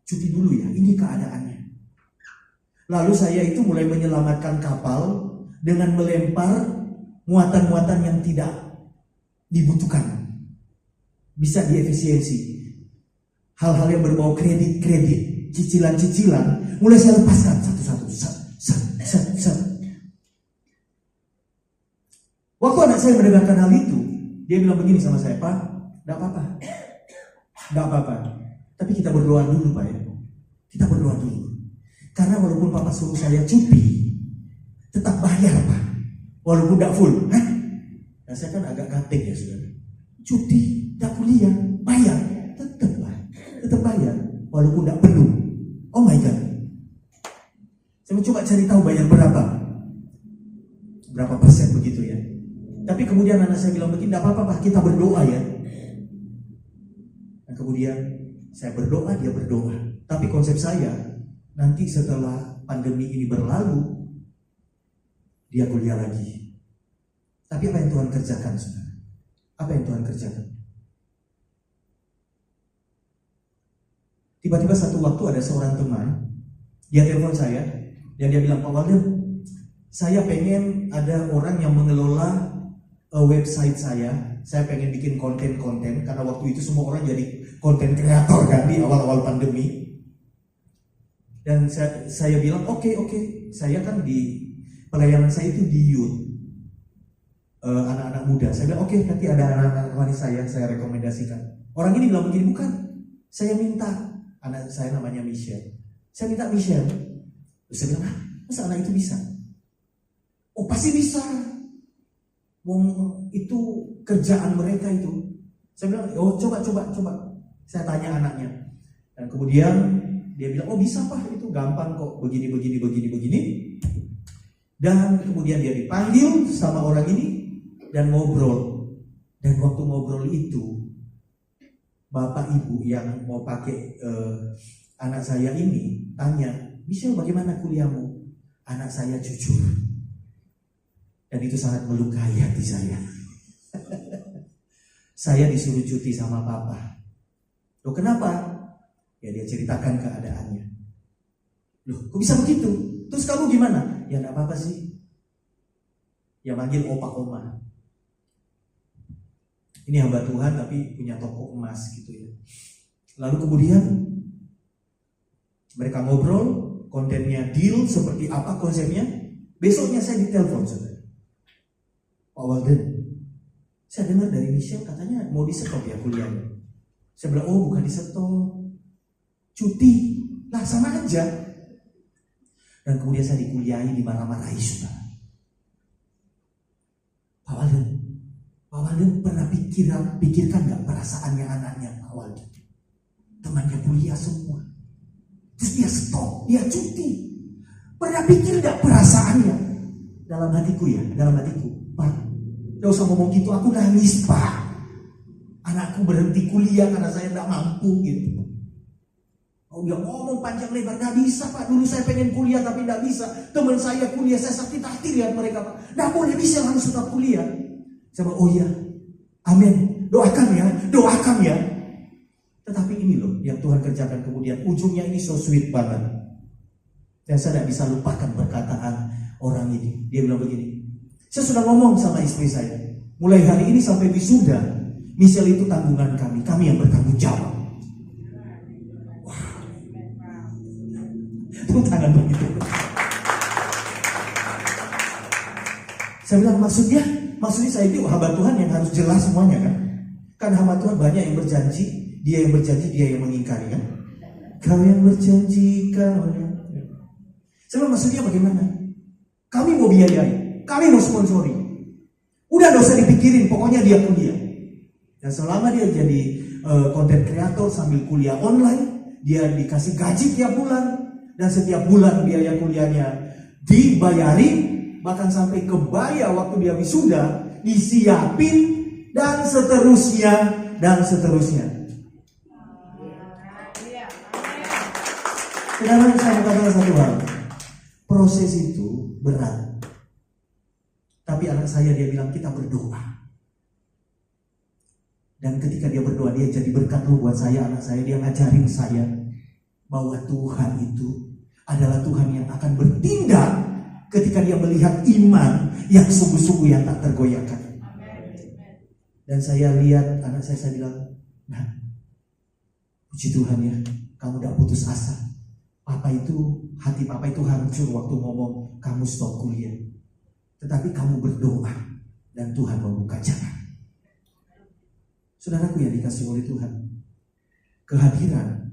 cuti dulu ya, ini keadaannya. Lalu saya itu mulai menyelamatkan kapal dengan melempar muatan-muatan yang tidak dibutuhkan. Bisa diefisiensi. Hal-hal yang berbau kredit, cicilan-cicilan, mulai saya lepaskan satu-satu. Waktu anak saya mendengarkan hal itu, dia bilang begini sama saya, Pak, enggak apa-apa. Tapi kita berdoa dulu, Pak ya. Kita berdoa dulu. Karena walaupun Papa suruh saya cuti, tetap bayar, Pak. Walaupun enggak full. Hah? Nah, saya kan agak ganteng ya, saudara. Cuti, enggak kuliah, bayar. Tetap, Pak. Tetap bayar. Walaupun enggak penuh. Oh my God. Saya coba cari tahu bayar berapa. Berapa persen begitu ya. Tapi kemudian anak saya bilang begini, enggak apa-apa, Pak, kita berdoa ya. Dan kemudian saya berdoa, dia berdoa. Tapi konsep saya, nanti setelah pandemi ini berlalu, dia kuliah lagi. Tapi apa yang Tuhan kerjakan, saudara? Apa yang Tuhan kerjakan? Tiba-tiba satu waktu ada seorang teman, dia telepon saya, dan dia bilang, Pak Walden, saya pengen ada orang yang mengelola website saya pengen bikin konten-konten, karena waktu itu semua orang jadi konten kreator kan di awal-awal pandemi. Dan saya bilang oke, saya kan di pelayanan saya itu di youth, anak-anak muda. Saya bilang oke, nanti ada anak-anak wanita saya rekomendasikan. Orang ini bilang begini, bukan, saya minta, anak saya namanya Michelle, saya minta Michelle. Terus saya bilang, masa anak itu bisa? Oh pasti bisa, itu kerjaan mereka itu. Saya bilang, oh coba. Saya tanya anaknya, dan kemudian dia bilang, oh bisa Pak, itu gampang kok, begini. Dan kemudian dia dipanggil sama orang ini dan ngobrol. Dan waktu ngobrol itu, bapak ibu yang mau pakai anak saya ini tanya, Michelle bagaimana kuliahmu? Anak saya jujur. Dan itu sangat melukai hati saya. Saya disuruh cuti sama papa. Loh kenapa? Ya dia ceritakan keadaannya. Loh kok bisa begitu? Terus kamu gimana? Ya gak apa-apa sih. Ya manggil opa oma. Ini hamba Tuhan tapi punya toko emas gitu ya. Lalu kemudian mereka ngobrol, kontennya deal seperti apa konsepnya. Besoknya saya ditelepon, saudara. Pak Walden, saya dengar dari Michelle katanya mau di-stop ya kuliahnya. Saya bilang, oh bukan di-stop, cuti, lah sama aja. Dan kemudian saya dikuliahi, dimarah-marahi, saudara. Pak Walden pernah pikirkan gak perasaannya anaknya Pak Walden? Temannya kuliah semua, terus dia stop, dia cuti. Pernah pikir gak perasaannya? Dalam hatiku, Pak, gak usah ngomong gitu, aku nangis Pak. Anakku berhenti kuliah karena saya gak mampu gitu. Oh dia ngomong panjang lebar, gak bisa Pak, dulu saya pengen kuliah tapi gak bisa. Teman saya kuliah, saya sakit hati lihat mereka Pak. Gak boleh, bisa harus tetap kuliah. Saya bilang, oh iya, amin, doakan ya. Tetapi ini loh yang Tuhan kerjakan kemudian, ujungnya ini so sweet banget. Dan saya tidak bisa lupakan perkataan orang ini. Dia bilang begini, saya sudah ngomong sama istri saya, mulai hari ini sampai wisuda, Michelle itu tanggungan kami yang bertanggung jawab. Wah, tepuk tangan begitu. Saya bilang maksudnya saya itu hamba Tuhan yang harus jelas semuanya kan. Kan hamba Tuhan banyak yang berjanji, dia yang mengingkari kan. Kau yang berjanji, kau yang... Saya bilang maksudnya bagaimana? Kami mau biayai, kami mau sponsori. Udah gak usah dipikirin, pokoknya dia kuliah. Dan selama dia jadi content creator sambil kuliah online, dia dikasih gaji tiap bulan. Dan setiap bulan biaya kuliahnya dibayari, bahkan sampai kebaya waktu dia wisuda, disiapin, dan seterusnya. Sekarang saya mau katakan satu hal. Proses itu berat. Tapi anak saya dia bilang kita berdoa. Dan ketika dia berdoa, dia jadi berkat loh buat saya, anak saya. Dia ngajarin saya bahwa Tuhan itu adalah Tuhan yang akan bertindak ketika dia melihat iman yang sungguh-sungguh yang tak tergoyahkan. Dan saya lihat anak saya bilang, nah, puji Tuhan ya, kamu tidak putus asa. Hati papa itu hancur waktu ngomong kamu stop kuliah. Tetapi kamu berdoa dan Tuhan membuka jalan. Saudaraku yang dikasih oleh Tuhan, kehadiran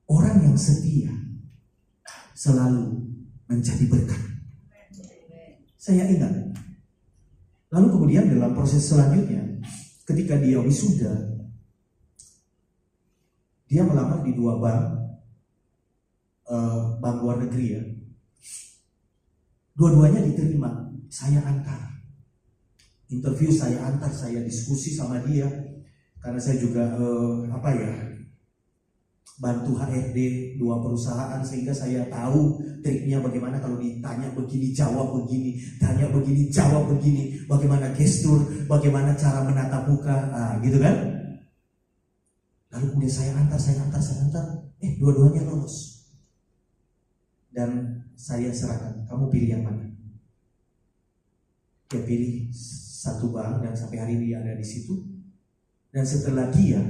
orang yang setia selalu menjadi berkat. Saya ingat. Lalu kemudian dalam proses selanjutnya, ketika dia wisuda, dia melamar di 2 bank luar negeri ya. Dua-duanya diterima. Saya antar. Interview saya antar, saya diskusi sama dia. Karena saya juga bantu HRD 2 perusahaan, sehingga saya tahu triknya bagaimana kalau ditanya begini jawab begini, tanya begini jawab begini, bagaimana gestur, bagaimana cara menatap muka, gitu kan. Lalu kemudian saya antar, dua-duanya lolos. Dan saya serahkan, kamu pilih yang mana? Dia pilih satu bank dan sampai hari ini ada di situ. Dan setelah dia,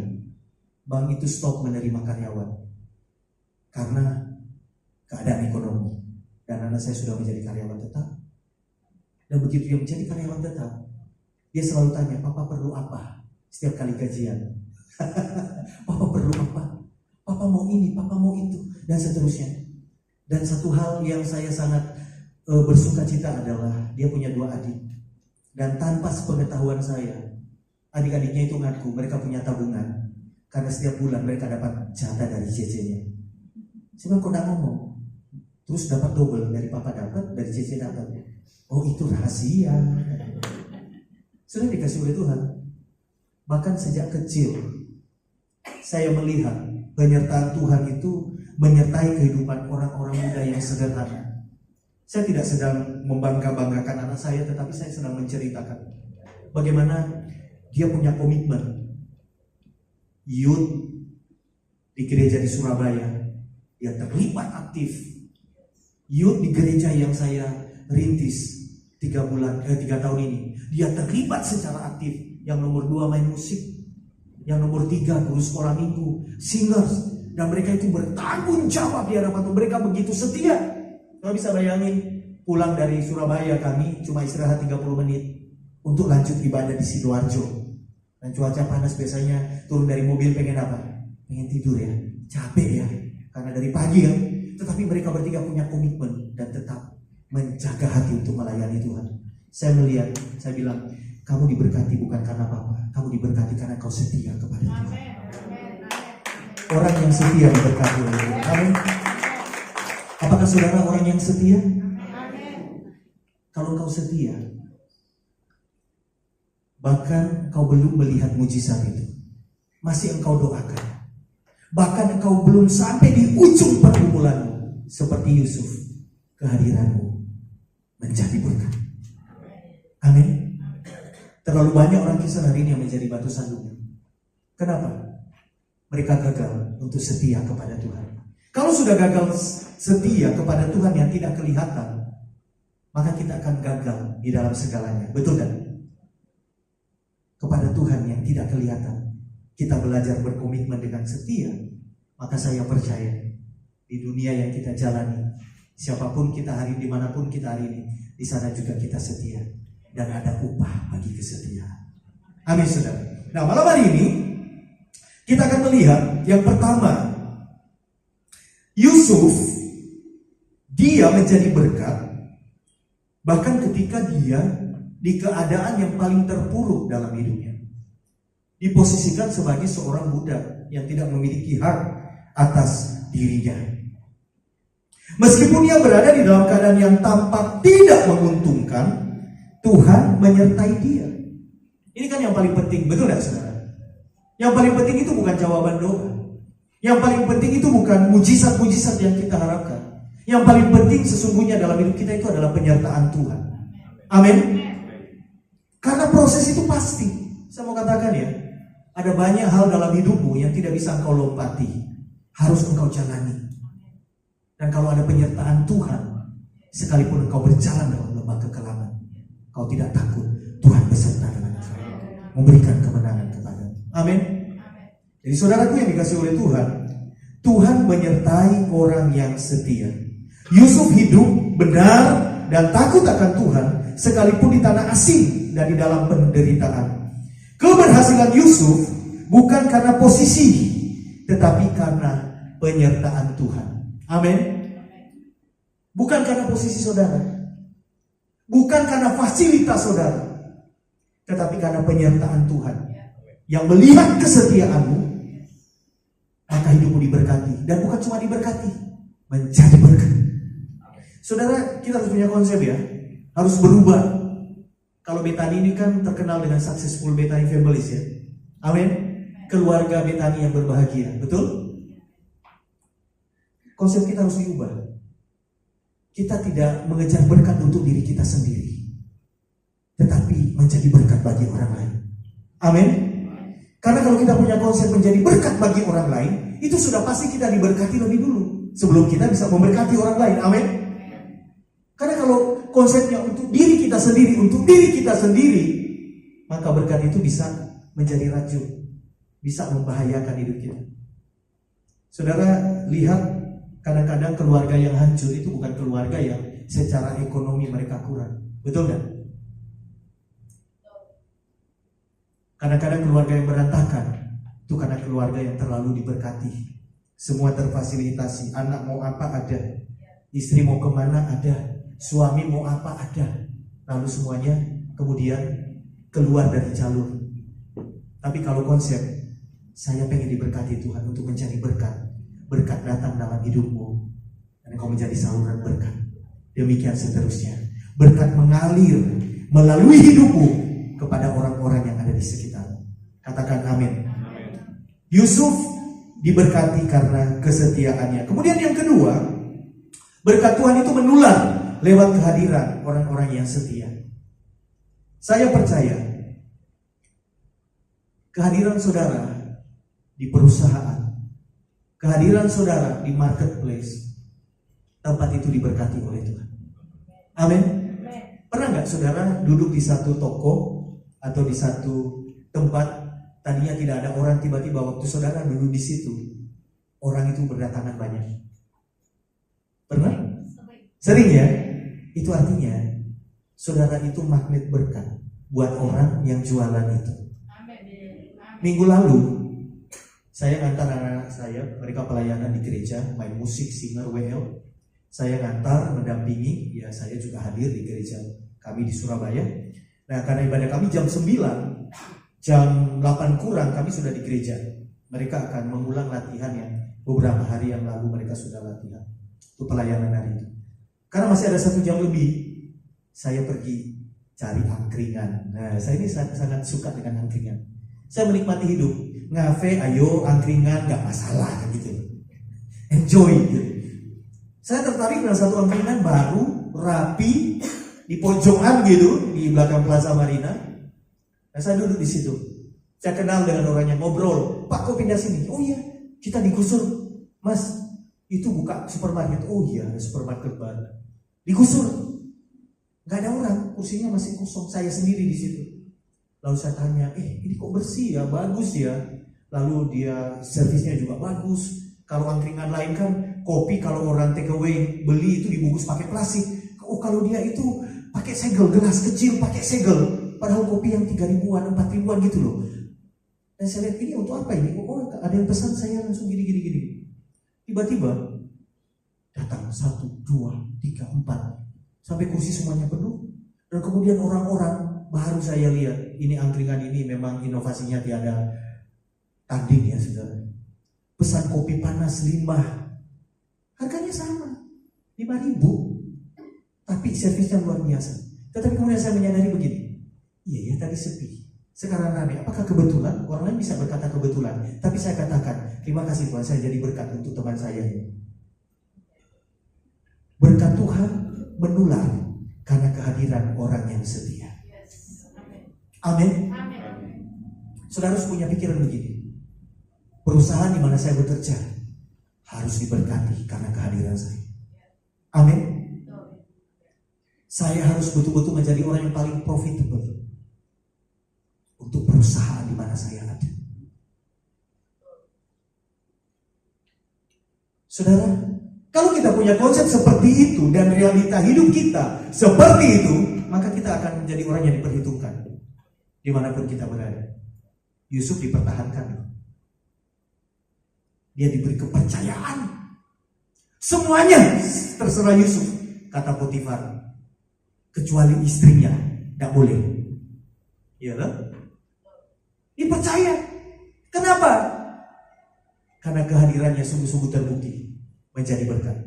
bank itu stop menerima karyawan karena keadaan ekonomi. Dan anak saya sudah menjadi karyawan tetap. Dan begitu dia menjadi karyawan tetap, dia selalu tanya, papa perlu apa? Setiap kali gajian. Papa perlu apa? Papa mau ini, papa mau itu, dan seterusnya. Dan satu hal yang saya sangat bersuka cita adalah dia punya 2 adik. Dan tanpa sepengetahuan saya, adik-adiknya itu ngaku mereka punya tabungan. Karena setiap bulan mereka dapat jatah dari CC-nya. Saya bilang, kok gak ngomong? Terus dapat double, dari papa dapat, dari CC dapat. Oh, itu rahasia. Sudah dikasih oleh Tuhan. Bahkan sejak kecil saya melihat penyertaan Tuhan itu menyertai kehidupan orang-orang muda yang sederhana. Saya tidak sedang membangga-banggakan anak saya, tetapi saya sedang menceritakan bagaimana dia punya komitmen. Youth di gereja di Surabaya, dia terlibat aktif. Youth di gereja yang saya rintis 3 tahun ini, dia terlibat secara aktif. Yang nomor 2 main musik, yang nomor 3 guru sekolah minggu, singers. Dan mereka itu bertanggung jawab di hadapan Tuhan. Mereka begitu setia. Kau bisa bayangin, pulang dari Surabaya kami cuma istirahat 30 menit untuk lanjut ibadah di Sidoarjo. Dan cuaca panas, biasanya turun dari mobil pengen apa? Pengen tidur ya, capek ya, karena dari pagi kan. Tetapi mereka bertiga punya komitmen dan tetap menjaga hati untuk melayani Tuhan. Saya melihat, saya bilang, kamu diberkati bukan karena apa-apa, kamu diberkati karena kau setia kepada Tuhan. Orang yang setia diberkati oleh Tuhan. Amin. Apakah saudara orang yang setia? Kalau kau setia, bahkan kau belum melihat mujizat itu, masih engkau doakan. Bahkan engkau belum sampai di ujung pergumulanmu, seperti Yusuf, kehadiranmu menjadi berkat. Amin. Terlalu banyak orang Kristen hari ini yang menjadi batu sandungan. Kenapa? Mereka gagal untuk setia kepada Tuhan. Kalau sudah gagal setia kepada Tuhan yang tidak kelihatan, maka kita akan gagal di dalam segalanya. Betul kan? Kepada Tuhan yang tidak kelihatan, kita belajar berkomitmen dengan setia, maka saya percaya di dunia yang kita jalani, siapapun kita hari, dimanapun kita hari ini, di sana juga kita setia. Dan ada upah bagi kesetiaan. Amin, saudara. Nah, malam hari ini kita akan melihat yang pertama, Yusuf, dia menjadi berkat bahkan ketika dia di keadaan yang paling terpuruk dalam hidupnya. Diposisikan sebagai seorang budak yang tidak memiliki hak atas dirinya. Meskipun dia berada di dalam keadaan yang tampak tidak menguntungkan, Tuhan menyertai dia. Ini kan yang paling penting, betul tidak saudara? Yang paling penting itu bukan jawaban doa. Yang paling penting itu bukan mujizat-mujizat yang kita harapkan. Yang paling penting sesungguhnya dalam hidup kita itu adalah penyertaan Tuhan. Amin. Karena proses itu pasti. Saya mau katakan ya, ada banyak hal dalam hidupmu yang tidak bisa engkau lompati, harus engkau jalani. Dan kalau ada penyertaan Tuhan, sekalipun engkau berjalan dalam lembah kekelaman, kau tidak takut. Tuhan beserta dengan engkau, memberikan kemenangan kepada. Amin. Jadi saudaraku yang dikasihi oleh Tuhan, Tuhan menyertai orang yang setia. Yusuf hidup benar dan takut akan Tuhan, sekalipun di tanah asing dan di dalam penderitaan. Keberhasilan Yusuf bukan karena posisi, tetapi karena penyertaan Tuhan. Amin. Bukan karena posisi saudara, bukan karena fasilitas saudara, tetapi karena penyertaan Tuhan yang melihat kesetiaanmu, maka hidupmu diberkati. Dan bukan cuma diberkati, menjadi berkat. Saudara, kita harus punya konsep ya, harus berubah. Kalau Betani ini kan terkenal dengan successful Betani families ya. Amin. Keluarga Betani yang berbahagia, betul? Konsep kita harus diubah. Kita tidak mengejar berkat untuk diri kita sendiri, tetapi menjadi berkat bagi orang lain. Amin. Karena kalau kita punya konsep menjadi berkat bagi orang lain, itu sudah pasti kita diberkati lebih dulu sebelum kita bisa memberkati orang lain. Amin. Karena kalau konsepnya untuk diri kita sendiri, maka berkat itu bisa menjadi racun, bisa membahayakan hidup kita. Saudara, lihat kadang-kadang keluarga yang hancur itu bukan keluarga yang secara ekonomi mereka kurang. Betul nggak? Kadang-kadang keluarga yang berantakan itu karena keluarga yang terlalu diberkati. Semua terfasilitasi, anak mau apa ada, istri mau kemana ada, suami mau apa ada, lalu semuanya kemudian keluar dari jalur. Tapi kalau konsep saya pengen diberkati Tuhan untuk menjadi berkat, berkat datang dalam hidupmu dan engkau menjadi saluran berkat. Demikian seterusnya, berkat mengalir melalui hidupmu kepada orang-orang yang ada di sekitarmu. Katakan amin. Yusuf diberkati karena kesetiaannya. Kemudian yang kedua, berkat Tuhan itu menular lewat kehadiran orang-orang yang setia. Saya percaya kehadiran saudara di perusahaan, kehadiran saudara di marketplace, tempat itu diberkati oleh Tuhan. Amin. Pernah nggak saudara duduk di satu toko atau di satu tempat, tadinya tidak ada orang, tiba-tiba waktu saudara duduk di situ, orang itu berdatangan banyak? Pernah? Sering ya? Itu artinya saudara itu magnet berkat buat orang yang jualan itu. Minggu lalu saya ngantar anak saya, mereka pelayanan di gereja, main musik, singer, WL. Saya ngantar, mendampingi, ya saya juga hadir di gereja kami di Surabaya. Nah, karena ibadah kami jam 9, jam 8 kurang kami sudah di gereja. Mereka akan mengulang latihan yang beberapa hari yang lalu mereka sudah latihan. Itu pelayanan hari itu. Karena masih ada 1 jam lebih, saya pergi cari angkringan. Nah, saya ini sangat suka dengan angkringan. Saya menikmati hidup. Ngafe, ayo angkringan, gak masalah gitu. Enjoy gitu. Saya tertarik dengan satu angkringan baru, rapi, di pojokan gitu, di belakang Plaza Marina. Nah, saya duduk di situ. Saya kenal dengan orangnya, ngobrol. Pak, kok pindah sini? Oh iya, kita digusur. Mas, itu buka supermarket. Oh iya, ada supermarket baru. Digusur, nggak ada orang, kursinya masih kosong, saya sendiri di situ. Lalu saya tanya, ini kok bersih ya, bagus ya. Lalu dia servisnya juga bagus. Kalau angkringan lain kan kopi kalau orang take away beli itu dibungkus pakai plastik. Oh kalau dia itu pakai segel, gelas kecil pakai segel. Padahal kopi yang 3.000-an, 4.000-an gitu loh. Dan saya lihat ini untuk apa ini? Oh ada yang pesan, saya langsung gini. Tiba-tiba datang 1, 2, 3, 4 sampai kursi semuanya penuh. Dan kemudian orang-orang, baru saya lihat ini angkringan ini memang inovasinya tiada tanding ya saudara. Pesan kopi panas 5, harganya sama 5.000, tapi servisnya luar biasa. Tetapi kemudian saya menyadari begini, iya ya tadi sepi, sekarang rame. Apakah kebetulan? Orang lain bisa berkata kebetulan, tapi saya katakan terima kasih Tuhan, saya jadi berkat untuk teman saya ini. Berkat Tuhan menular karena kehadiran orang yang setia. Amin. Saudara harus punya pikiran begini. Perusahaan di mana saya bekerja harus diberkati karena kehadiran saya. Amin. Saya harus betul-betul menjadi orang yang paling profitable untuk perusahaan di mana saya ada. Saudara, kalau kita punya konsep seperti itu dan realita hidup kita seperti itu, maka kita akan menjadi orang yang diperhitungkan dimanapun kita berada. Yusuf dipertahankan. Dia diberi kepercayaan. Semuanya terserah Yusuf, kata Potifar. Kecuali istrinya, tidak boleh. Iyalah. Dipercaya. Kenapa? Karena kehadirannya sungguh-sungguh terbukti menjadi berkat.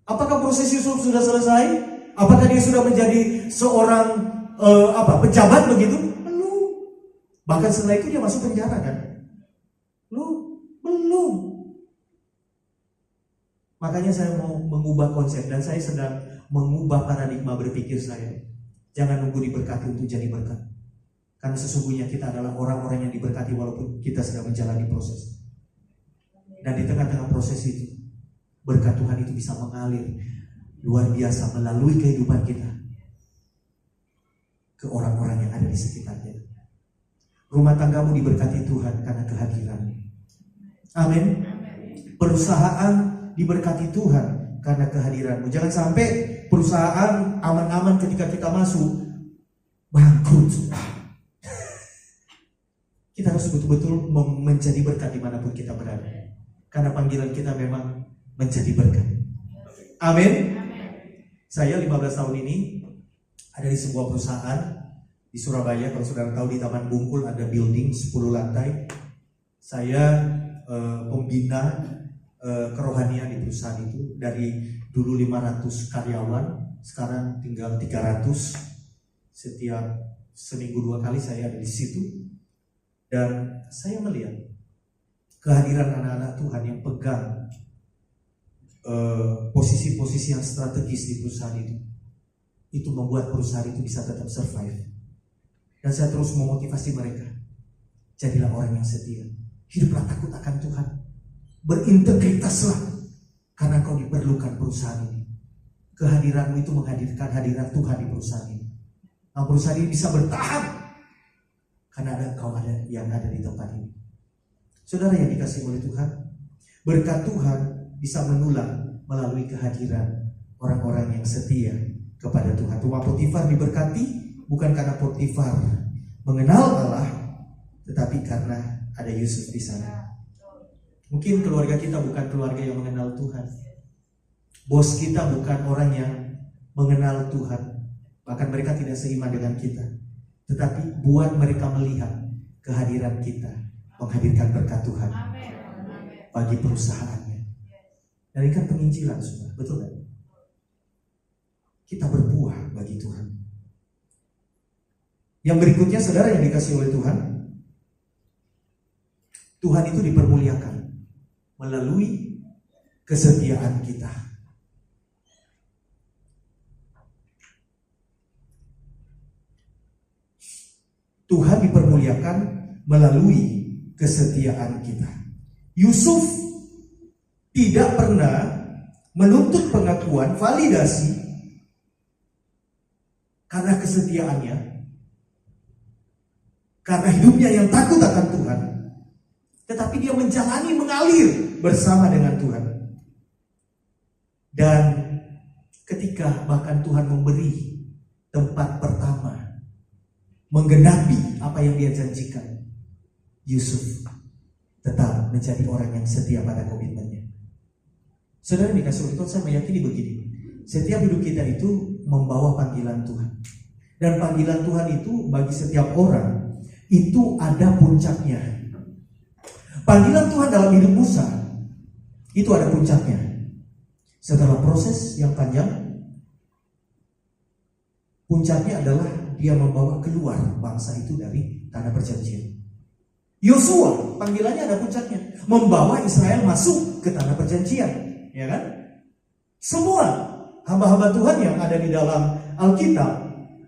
Apakah proses Yusuf sudah selesai? Apakah dia sudah menjadi seorang pejabat begitu? Belum. Bahkan setelah itu dia masuk penjara kan? Belum. Makanya saya mau mengubah konsep dan saya sedang mengubah paradigma berpikir saya. Jangan nunggu diberkati untuk jadi berkat. Karena sesungguhnya kita adalah orang-orang yang diberkati walaupun kita sedang menjalani proses. Dan di tengah-tengah proses itu, berkat Tuhan itu bisa mengalir luar biasa melalui kehidupan kita ke orang-orang yang ada di sekitarnya. Rumah tanggamu diberkati Tuhan karena kehadirannya. Amin. Perusahaan diberkati Tuhan karena kehadiranmu. Jangan sampai perusahaan aman-aman ketika kita masuk bangkrut. Kita harus betul-betul menjadi berkat dimanapun kita berada. Karena panggilan kita memang menjadi berkat. Amin. Saya 15 tahun ini ada di sebuah perusahaan di Surabaya. Kalau saudara tahu di Taman Bungkul ada building 10 lantai. Saya pembina kerohanian di perusahaan itu. Dari dulu 500 karyawan, sekarang tinggal 300. Setiap seminggu 2 kali saya ada di situ. Dan saya melihat kehadiran anak-anak Tuhan yang pegang posisi-posisi yang strategis di perusahaan itu membuat perusahaan itu bisa tetap survive. Dan saya terus memotivasi mereka, jadilah orang yang setia, hiduplah takut akan Tuhan, berintegritaslah, karena kau diperlukan perusahaan ini. Kehadiranmu itu menghadirkan hadirat Tuhan di perusahaan ini. Nah, perusahaan ini bisa bertahan karena kau ada yang ada di tempat ini. Saudara yang dikasihi oleh Tuhan, berkat Tuhan bisa menular melalui kehadiran orang-orang yang setia kepada Tuhan. Rumah Potifar diberkati bukan karena Potifar mengenal Allah, tetapi karena ada Yusuf di sana. Mungkin keluarga kita bukan keluarga yang mengenal Tuhan. Bos kita bukan orang yang mengenal Tuhan. Bahkan mereka tidak seiman dengan kita. Tetapi buat mereka melihat kehadiran kita menghadirkan berkat Tuhan bagi perusahaannya. Dan ini kan penginjilan, saudara, betul kan? Kita berbuah bagi Tuhan. Yang berikutnya, saudara yang dikasihi oleh Tuhan, Tuhan itu dipermuliakan melalui kesetiaan kita. Tuhan dipermuliakan melalui kesetiaan kita. Yusuf tidak pernah menuntut pengakuan, validasi karena kesetiaannya, karena hidupnya yang takut akan Tuhan, tetapi dia menjalani, mengalir bersama dengan Tuhan. Dan ketika bahkan Tuhan memberi tempat pertama, menggenapi apa yang dia janjikan, Yusuf tetap menjadi orang yang setia pada komitmennya. Saudara dikasih oleh Tuhan, saya meyakini begini, setiap hidup kita itu membawa panggilan Tuhan. Dan panggilan Tuhan itu bagi setiap orang itu ada puncaknya. Panggilan Tuhan dalam hidup Musa itu ada puncaknya. Setelah proses yang panjang, puncaknya adalah dia membawa keluar bangsa itu dari tanah perjanjian. Yosua panggilannya ada puncaknya, membawa Israel masuk ke tanah perjanjian, ya kan? Semua hamba-hamba Tuhan yang ada di dalam Alkitab,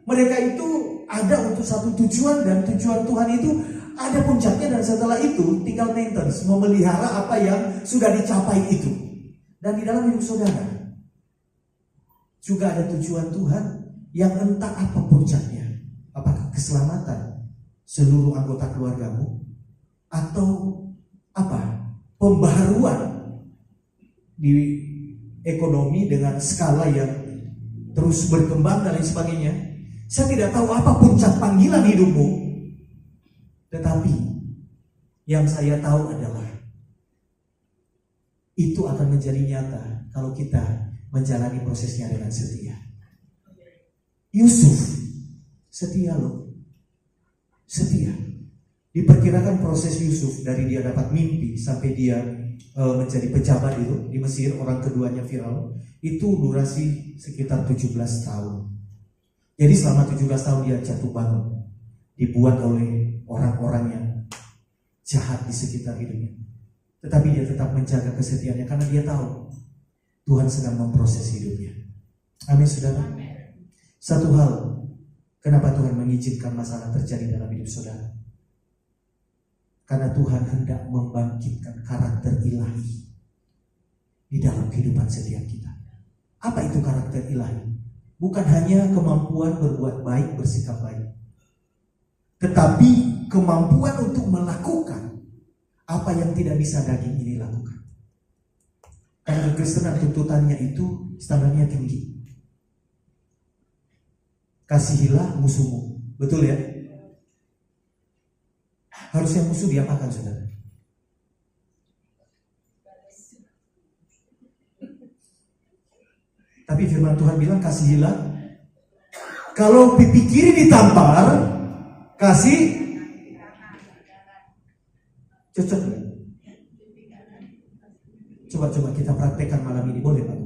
mereka itu ada untuk satu tujuan, dan tujuan Tuhan itu ada puncaknya, dan setelah itu tinggal maintenance, memelihara apa yang sudah dicapai itu. Dan di dalam hidup saudara juga ada tujuan Tuhan yang entah apa puncaknya. Apakah keselamatan seluruh anggota keluargamu, atau apa? Pembaharuan di ekonomi dengan skala yang terus berkembang dan lain sebagainya. Saya tidak tahu apa puncak panggilan hidupmu, tetapi yang saya tahu adalah itu akan menjadi nyata kalau kita menjalani prosesnya dengan setia. Yusuf setia loh, setia. Diperkirakan proses Yusuf dari dia dapat mimpi sampai dia menjadi pejabat itu di Mesir, orang keduanya Firaun, itu durasi sekitar 17 tahun. Jadi selama 17 tahun dia jatuh bangun, dibuat oleh orang-orang yang jahat di sekitar hidupnya. Tetapi dia tetap menjaga kesetiaannya karena dia tahu Tuhan sedang memproses hidupnya. Amin, saudara. Satu hal, kenapa Tuhan mengizinkan masalah terjadi dalam hidup saudara? Karena Tuhan hendak membangkitkan karakter ilahi di dalam kehidupan setiap kita. Apa itu karakter ilahi? Bukan hanya kemampuan berbuat baik, bersikap baik, tetapi kemampuan untuk melakukan apa yang tidak bisa daging ini lakukan. Karena kekristenan tuntutannya itu standarnya tinggi. Kasihilah musuhmu. Betul ya? Harusnya musuh diapakan, saudara? Tapi firman Tuhan bilang kasihilah. Kalau pipi kiri ditampar, kasih. Cocok. Coba kita praktekkan malam ini, boleh Pak?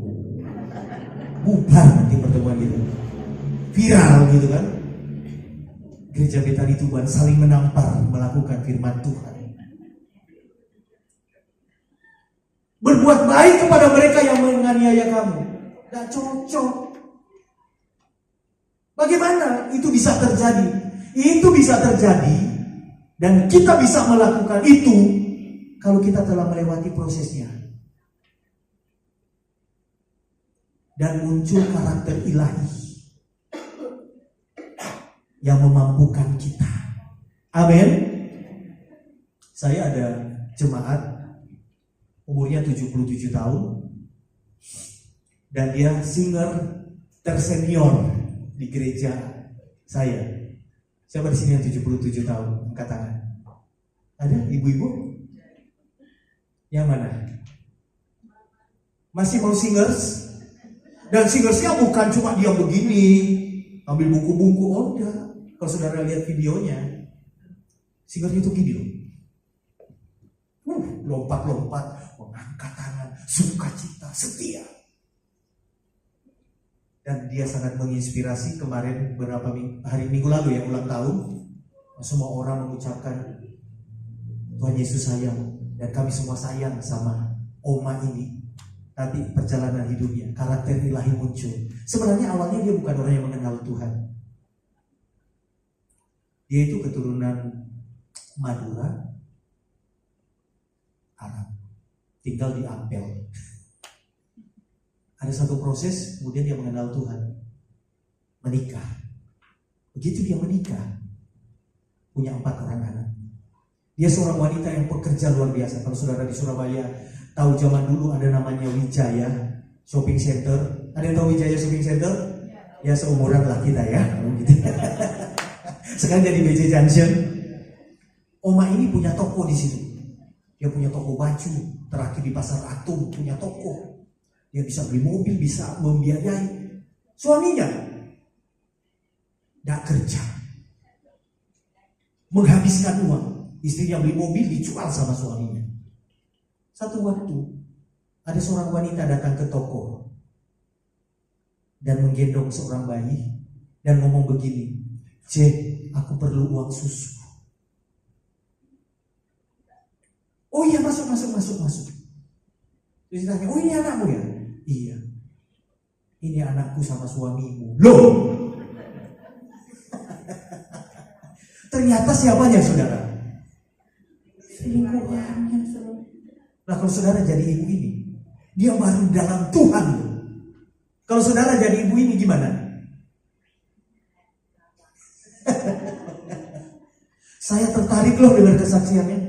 Bubar nanti pertemuan itu. Viral gitu kan? Gereja Betani Tuban saling menampar melakukan firman Tuhan. Berbuat baik kepada mereka yang menganiaya kamu. Tidak cocok. Bagaimana itu bisa terjadi? Itu bisa terjadi dan kita bisa melakukan itu kalau kita telah melewati prosesnya. Dan muncul karakter ilahi yang memampukan kita. Amin. Saya ada jemaat umurnya 77 tahun dan dia singer tersenior di gereja saya. Siapa di sini yang 77 tahun? Angkat tangan. Ada ibu-ibu? Yang mana? Masih mau singers? Dan singersnya bukan cuma dia begini, ambil buku-buku, oh enggak. Kalau saudara lihat videonya, singernya itu gini loh. Lompat-lompat, mengangkat tangan, sukacita, setia. Dan dia sangat menginspirasi. Kemarin beberapa hari minggu lalu ya, ulang tahun, semua orang mengucapkan Tuhan Yesus sayang, dan kami semua sayang sama Oma ini. Nanti perjalanan hidupnya, karakter ilahi muncul. Sebenarnya awalnya dia bukan orang yang mengenal Tuhan. Dia itu keturunan Madura, Arab, tinggal di Ampel. Ada satu proses, kemudian dia mengenal Tuhan, menikah. Begitu dia menikah, punya 4 orang anak. Dia seorang wanita yang pekerja luar biasa. Kalau saudara di Surabaya tahu zaman dulu ada namanya Wijaya Shopping Center. Ada yang tahu Wijaya Shopping Center? Ya seumuran lah kita ya. Sekarang jadi BJ Junction. Oma ini punya toko di situ. Dia punya toko baju. Terakhir di Pasar Atom punya toko. Dia bisa beli mobil, bisa membiayai. Suaminya tidak kerja, menghabiskan uang. Istrinya beli mobil dijual sama suaminya. Satu waktu ada seorang wanita datang ke toko dan menggendong seorang bayi dan ngomong begini, "Jack, aku perlu uang susu." "Oh iya, masuk. Terus ditanya, "Oh ini anakmu ya?" "Iya." ini anakku sama suamimu. Loh, ternyata siapanya saudara? Selingkuhannya. Nah kalau saudara jadi ibu ini, dia baru dalam Tuhan. Kalau saudara jadi ibu ini gimana? Saya tertarik loh dengan kesaksiannya.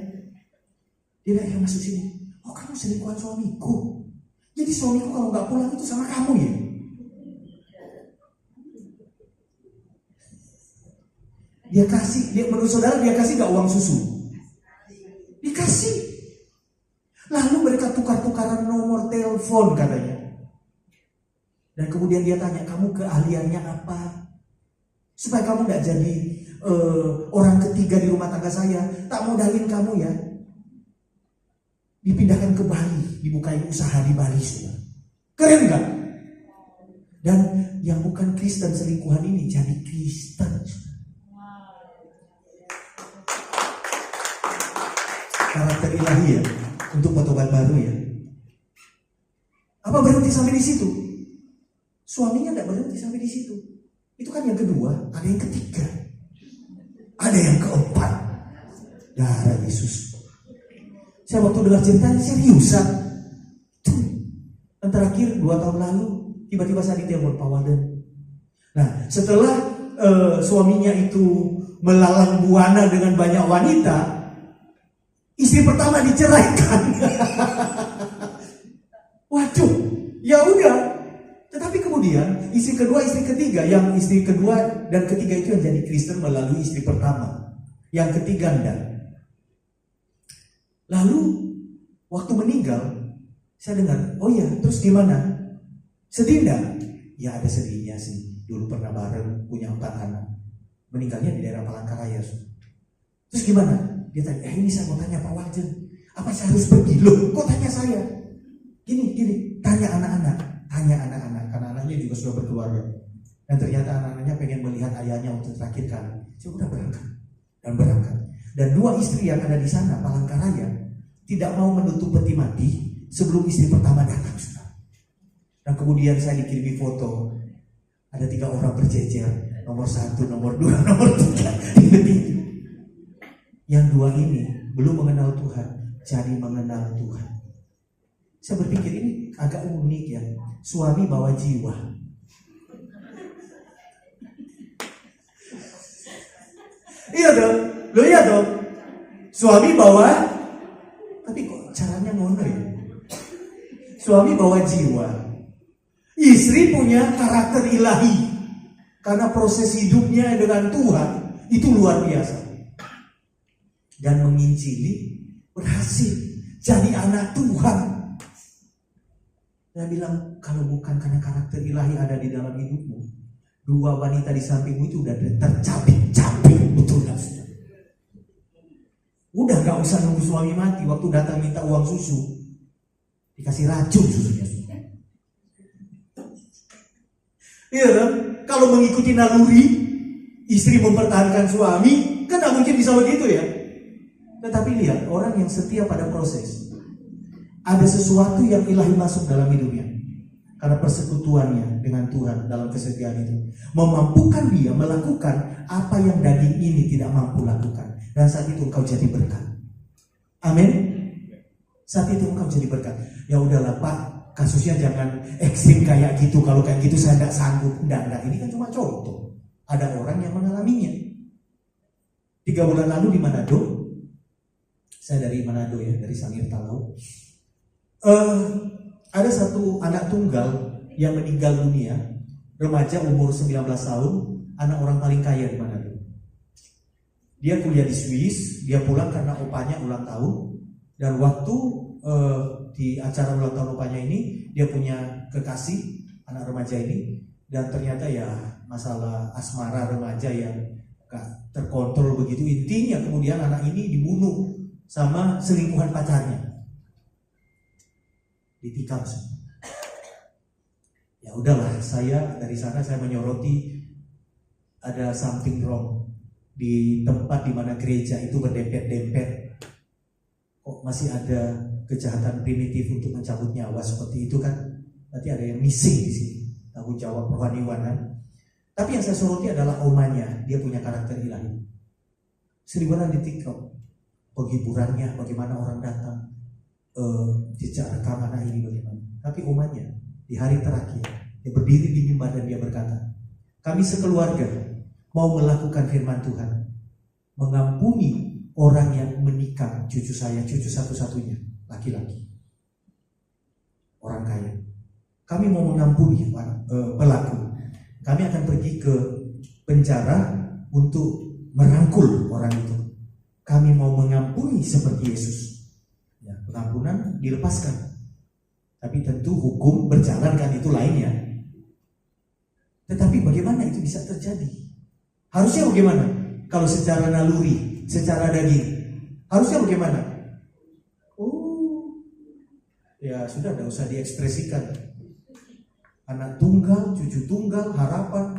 Dia bilang, masuk sini. Oh kamu selingkuhan suamiku. Jadi suamiku kalau nggak pulang itu sama kamu ya? Dia menurut saudara dia kasih gak uang susu? Dikasih. Lalu mereka tukar-tukaran nomor telepon katanya. Dan kemudian dia tanya, kamu keahliannya apa? Supaya kamu gak jadi orang ketiga di rumah tangga saya. Tak modalin kamu ya. Dipindahkan ke Bali, dibukain usaha di Bali semua. Keren gak? Dan yang bukan Kristen selingkuhan ini jadi Kristen. Karakter ilahi ya, untuk petobat baru ya. Apa berhenti sampai di situ? Suaminya tidak berhenti sampai di situ. Itu kan yang kedua, ada yang ketiga, ada yang keempat. Darah Yesus. Saya waktu dengar ceritanya seriusan. Dan terakhir 2 tahun lalu, tiba-tiba saya ditelepon Pak Walden. Nah, setelah suaminya itu melalang buana dengan banyak wanita, istri pertama diceraikan. Waduh, ya udah. Tetapi kemudian istri kedua, istri ketiga, yang istri kedua dan ketiga itu yang jadi Kristen melalui istri pertama, yang ketiga enggak. Lalu waktu meninggal, saya dengar, oh ya, terus gimana? Sedih enggak? Ya ada sedihnya sih. Dulu pernah bareng, punya 4 anak. Meninggalnya di daerah Palangkaraya. Terus gimana? Dia tanya, ini saya mau tanya Pak Walden, apa saya harus pergi? Loh, kok tanya saya? Gini, tanya anak-anak, karena anaknya juga sudah berkeluarga. Dan ternyata anak-anaknya pengen melihat ayahnya untuk terakhir kali. Saya udah berangkat. Dan 2 istri yang ada di sana, Palangkaraya, tidak mau menutup peti mati sebelum istri pertama datang. Dan kemudian saya dikirimi foto, ada 3 orang berjejer, nomor 1, nomor 2, nomor 3, di peti. Yang 2 ini belum mengenal Tuhan, jadi mengenal Tuhan. Saya berpikir ini agak unik ya. Suami bawa jiwa. Iya dong. Suami bawa, tapi kok caranya ngono ya? Suami bawa jiwa. Istri punya karakter ilahi. Karena proses hidupnya dengan Tuhan itu luar biasa. Dan menginjili berhasil jadi anak Tuhan. Dia bilang kalau bukan karena karakter ilahi ada di dalam hidupmu, 2 wanita di sampingmu itu udah tercapik-capik, betul gak? Udah gak usah nunggu suami mati, waktu datang minta uang susu dikasih racun susunya. Iya kan? Kalau mengikuti naluri istri mempertahankan suami, kan gak mungkin bisa begitu ya. Tetapi lihat, orang yang setia pada proses, ada sesuatu yang ilahi masuk dalam hidupnya. Karena persekutuannya dengan Tuhan dalam kesetiaan itu memampukan dia melakukan apa yang daging ini tidak mampu lakukan. Dan saat itu engkau jadi berkat. Amin. Saat itu engkau jadi berkat. Ya udahlah Pak, kasusnya jangan ekstrim kayak gitu. Kalau kayak gitu saya tidak sanggup. Enggak, ini kan cuma contoh. Ada orang yang mengalaminya. 3 bulan lalu di Manado, saya dari Manado ya, dari Sangir Talau. Ada satu anak tunggal yang meninggal dunia, remaja umur 19 tahun, anak orang paling kaya di Manado. Dia kuliah di Swiss, dia pulang karena opanya ulang tahun. Dan waktu di acara ulang tahun opanya ini, dia punya kekasih, anak remaja ini. Dan ternyata ya masalah asmara remaja yang gak terkontrol begitu. Intinya kemudian anak ini dibunuh sama selingkuhan pacarnya. Ditikam. Ya udahlah, saya dari sana saya menyoroti ada something wrong di tempat di mana gereja itu berdempet-dempet. Kok masih ada kejahatan primitif untuk mencabut nyawa seperti itu kan? Berarti ada yang missing di sini. tanggung jawab rohaniwanan. Tapi yang saya soroti adalah omanya, dia punya karakter ilahi. Seribuan di TikTok, penghiburannya, bagaimana orang datang, jejak rekam anak ini bagaimana. Tapi omanya di hari terakhir, dia berdiri di mimbar dan dia berkata, kami sekeluarga mau melakukan firman Tuhan, mengampuni orang yang menikah cucu saya, cucu satu-satunya, laki-laki, orang kaya. Kami mau mengampuni pelaku. Kami akan pergi ke penjara untuk merangkul orang itu. Kami mau mengampuni seperti Yesus. Ya, pengampunan dilepaskan. Tapi tentu hukum berjalan kan, itu lainnya. Tetapi bagaimana itu bisa terjadi? Harusnya bagaimana? Kalau secara naluri, secara daging, harusnya bagaimana? Oh, ya sudah, tidak usah diekspresikan. Anak tunggal, cucu tunggal, harapan,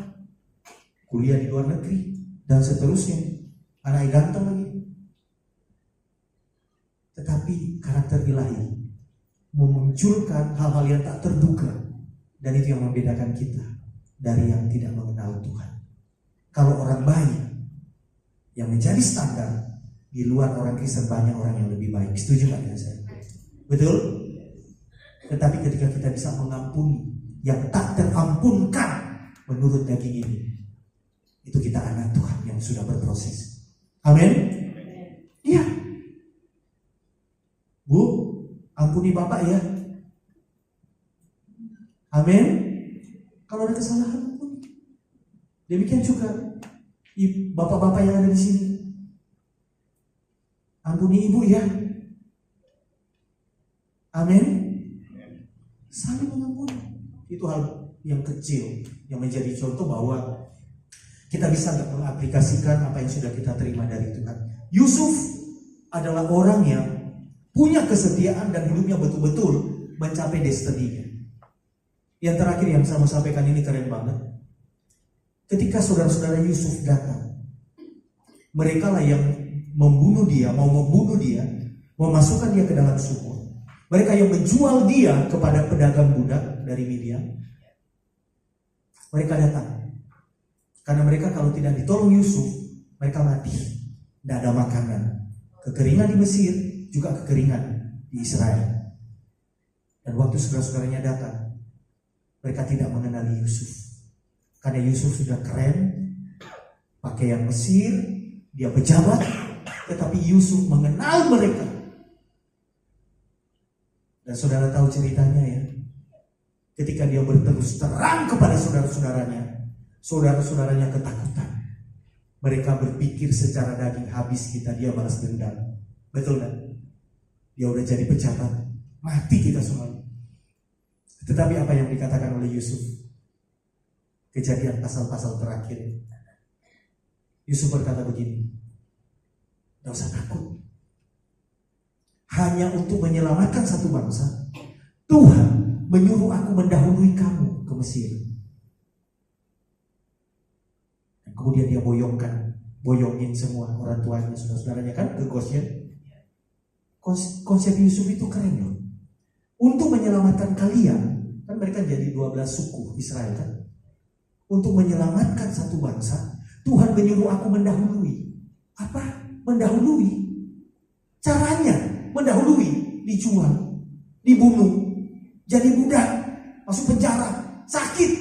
kuliah di luar negeri, dan seterusnya. Anak ganteng lagi. Tetapi karakter ilahi memunculkan hal-hal yang tak terduga, dan itu yang membedakan kita dari yang tidak mengenal Tuhan. Kalau orang baik yang menjadi standar, di luar orang Kristen banyak orang yang lebih baik. Setuju nggak dengan saya? Betul? Tetapi ketika kita bisa mengampuni yang tak terampunkan menurut daging ini, itu kita anak Tuhan yang sudah berproses. Amin? Iya. Bu, ampuni Bapak ya. Amin. Kalau ada kesalahan, ampuni. Demikian juga bapak-bapak yang ada di sini, ampuni ibu ya. Amin. Saling mengampuni. Itu hal yang kecil yang menjadi contoh bahwa kita bisa mengaplikasikan apa yang sudah kita terima dari Tuhan. Yusuf adalah orang yang punya kesetiaan dan hidupnya betul-betul mencapai destininya. Yang terakhir yang saya mau sampaikan ini keren banget. Ketika saudara-saudara Yusuf datang, mereka lah yang membunuh dia, mau membunuh dia, memasukkan dia ke dalam sumur. Mereka yang menjual dia kepada pedagang budak dari Midian. Mereka datang karena mereka kalau tidak ditolong Yusuf, mereka mati. Tidak ada makanan. Kekeringan di Mesir, juga kekeringan di Israel. Dan waktu saudara-saudaranya datang, mereka tidak mengenali Yusuf. Karena Yusuf sudah keren, pakaian Mesir, dia pejabat, tetapi Yusuf mengenal mereka. Dan saudara tahu ceritanya ya. Ketika dia berterus terang kepada saudara-saudaranya, saudara-saudaranya ketakutan. Mereka berpikir secara daging, habis kita, dia balas dendam. Betul kan? Dia udah jadi pejabat, mati kita semuanya. Tetapi apa yang dikatakan oleh Yusuf? Kejadian pasal-pasal terakhir. Yusuf berkata begini, tidak usah takut. Hanya untuk menyelamatkan satu bangsa, Tuhan menyuruh aku mendahului kamu ke Mesir. Dan kemudian dia boyongin semua orang tuanya, saudara-saudaranya kan ke Goshen. Konsep Yusuf itu keren loh. Untuk menyelamatkan kalian, kan mereka jadi 12 suku Israel kan. Untuk menyelamatkan satu bangsa, Tuhan menyuruh aku mendahului. Apa? Mendahului. Caranya mendahului, dijual, dibunuh, jadi budak, masuk penjara, sakit.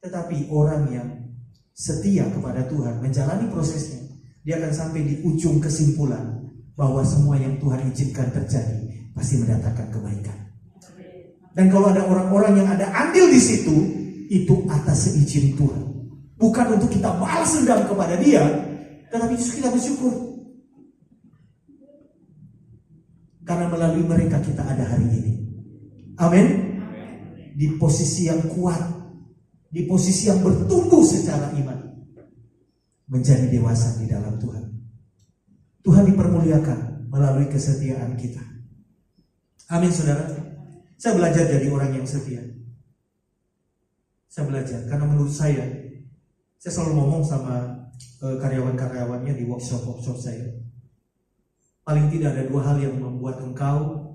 Tetapi orang yang setia kepada Tuhan, menjalani prosesnya, dia akan sampai di ujung kesimpulan bahwa semua yang Tuhan izinkan terjadi pasti mendatangkan kebaikan. Dan kalau ada orang-orang yang ada andil di situ, itu atas seizin Tuhan. Bukan untuk kita balas dendam kepada dia, tetapi justru kita bersyukur. Karena melalui mereka kita ada hari ini. Amin. Di posisi yang kuat, di posisi yang bertumbuh secara iman, menjadi dewasa di dalam Tuhan. Tuhan dipermuliakan melalui kesetiaan kita. Amin saudara. Saya belajar jadi orang yang setia. Saya belajar karena menurut saya selalu ngomong sama karyawan-karyawannya di workshop saya. Paling tidak ada 2 hal yang membuat engkau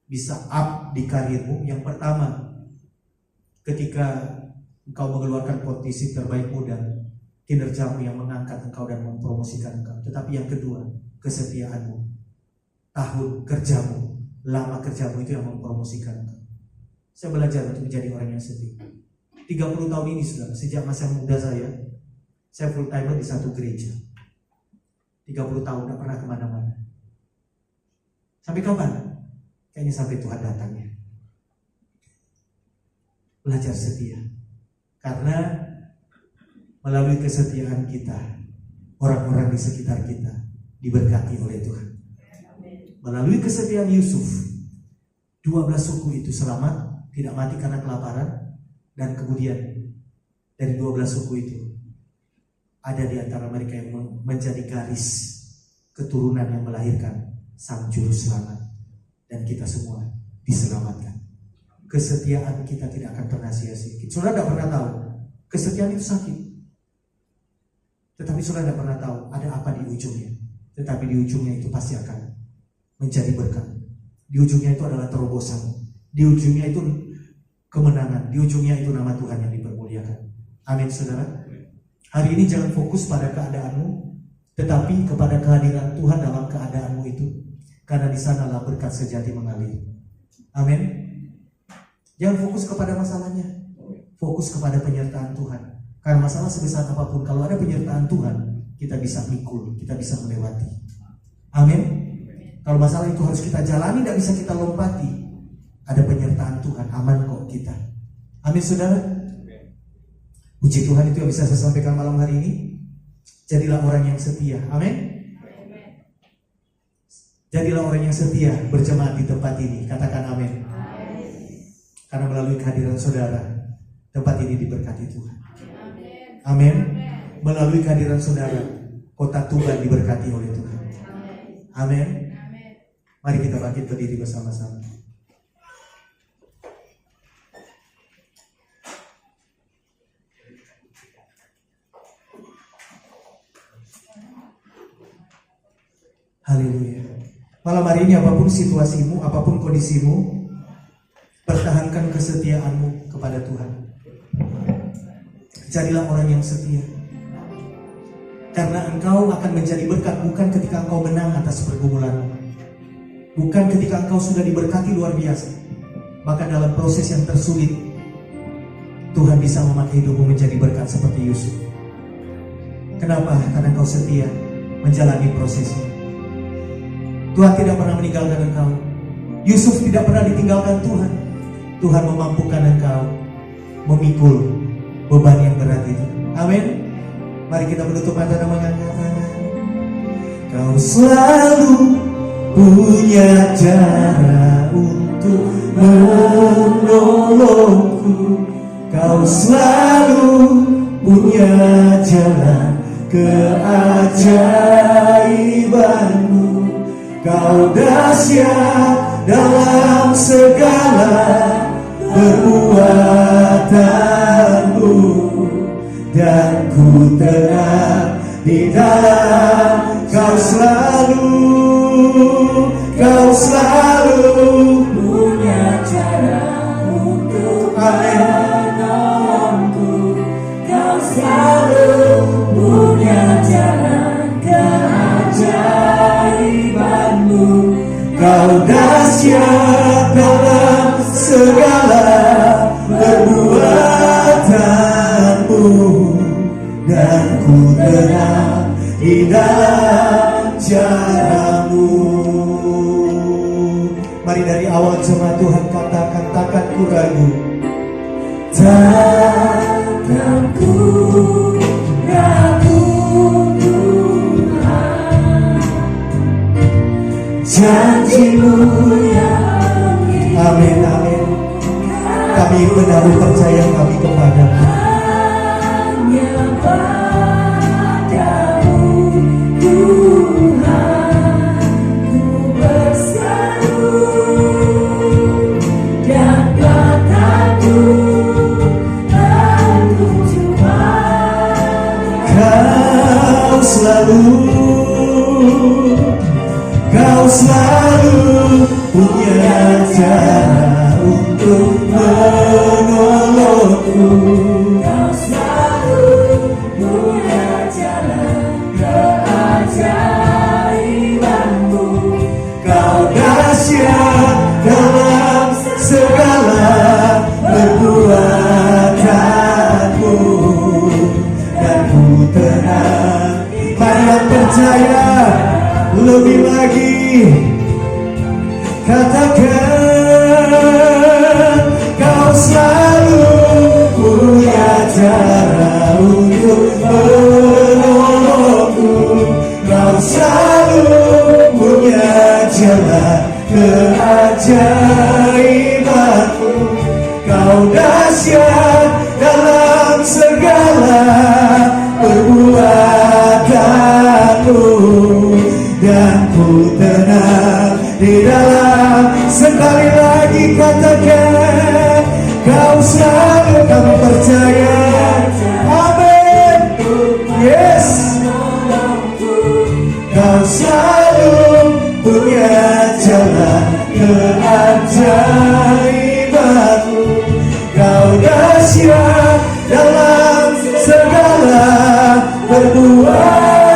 bisa up di karirmu. Yang pertama, ketika engkau mengeluarkan potensi terbaikmu dan kinerjamu yang mengangkat engkau dan mempromosikan engkau. Tetapi yang kedua, kesetiaanmu, tahun kerjamu, lama kerjamu itu yang mempromosikan engkau. Saya belajar untuk menjadi orang yang setia. 30 tahun ini sudah, sejak masa muda saya full timer di satu gereja. 30 tahun tidak pernah kemana-mana. Sampai kapan? Kayaknya sampai Tuhan datangnya. Belajar setia. Karena melalui kesetiaan kita, orang-orang di sekitar kita diberkati oleh Tuhan. Melalui kesetiaan Yusuf, 12 suku itu selamat, tidak mati karena kelaparan. Dan kemudian dari 12 suku itu ada di antara mereka yang menjadi garis keturunan yang melahirkan Sang Juru Selamat. Dan kita semua diselamatkan. Kesetiaan kita tidak akan pernah sia-sia. Saudara tidak pernah tahu kesetiaan itu sakit, tetapi saudara tidak pernah tahu ada apa di ujungnya. Tetapi di ujungnya itu pasti akan menjadi berkat. Di ujungnya itu adalah terobosan. Di ujungnya itu kemenangan. Di ujungnya itu nama Tuhan yang dipermuliakan. Amin saudara. Hari ini jangan fokus pada keadaanmu, tetapi kepada kehadiran Tuhan dalam keadaanmu itu. Karena di sanalah berkat sejati mengalir. Amin. Jangan fokus kepada masalahnya, fokus kepada penyertaan Tuhan. Karena masalah sebesar apapun, kalau ada penyertaan Tuhan, kita bisa mikul, kita bisa melewati. Amin. Kalau masalah itu harus kita jalani, tidak bisa kita lompati, ada penyertaan Tuhan, aman kok kita. Amin saudara. Puji Tuhan, itu yang bisa saya sampaikan malam hari ini. Jadilah orang yang setia. Amin. Jadilah orang yang setia berjemaat di tempat ini. Katakan amin. Karena melalui kehadiran saudara, tempat ini diberkati Tuhan. Amin. Melalui kehadiran saudara, kota Tuban diberkati oleh Tuhan. Amin. Mari kita bangkit berdiri bersama-sama. Haleluya. Malam hari ini apapun situasimu, apapun kondisimu, pertahankan kesetiaanmu kepada Tuhan. Jadilah orang yang setia. Karena engkau akan menjadi berkat bukan ketika engkau menang atas pergumulan, bukan ketika engkau sudah diberkati luar biasa. Bahkan dalam proses yang tersulit, Tuhan bisa memakai hidupmu menjadi berkat seperti Yusuf. Kenapa? Karena engkau setia menjalani prosesnya. Tuhan tidak pernah meninggalkan engkau. Yusuf tidak pernah ditinggalkan Tuhan. Tuhan memampukan engkau memikul beban yang berat itu. Amin. Mari kita menutup mata dan mengangkat tangan. Kau selalu punya cara untuk menolongku. Kau selalu punya jalan keajaibanmu. Kau dahsyat dalam segala perbuatanmu, dan ku tenang di dalam kau selalu punya cara untuk menolongku. Kau selalu punya jalan keajaibanmu. Kau dahsyat dalam segala perbuatanmu, dan ku tenang di dalam caramu. Mari dari awal jemaat Tuhan katakan, takkan ku ragu, takkan ku ragu Tuhan, janjimu yang amin, amin. Kami menaruh percaya kami kepadamu. Hanya padamu Tuhan ku berseru, dan kataku aku cuma kau selalu punya cara untuk menolong.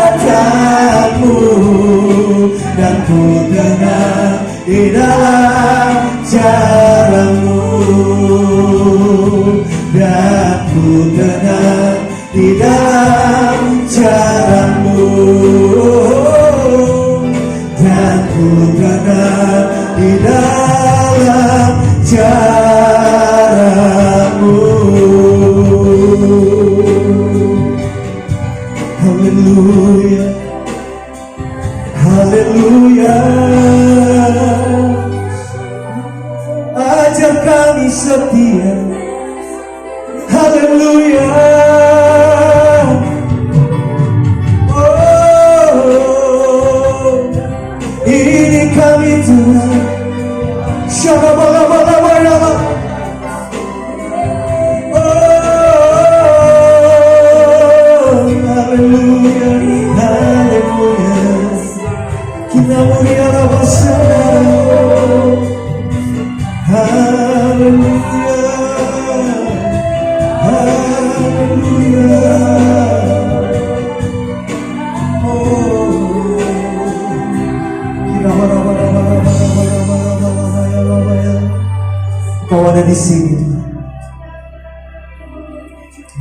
perbuatanmu, dan ku tenang di dalam caramu, dan ku tenang di dalam caramu, dan ku tenang di dalam caramu. Haleluya, haleluya. Ajar kami setia. Haleluya. Oh, ini kami Tuhan. Shalom-alaikum. Haleluya, haleluya. Kita mulia nama Saudara. Haleluya, haleluya. Kau ada di sini.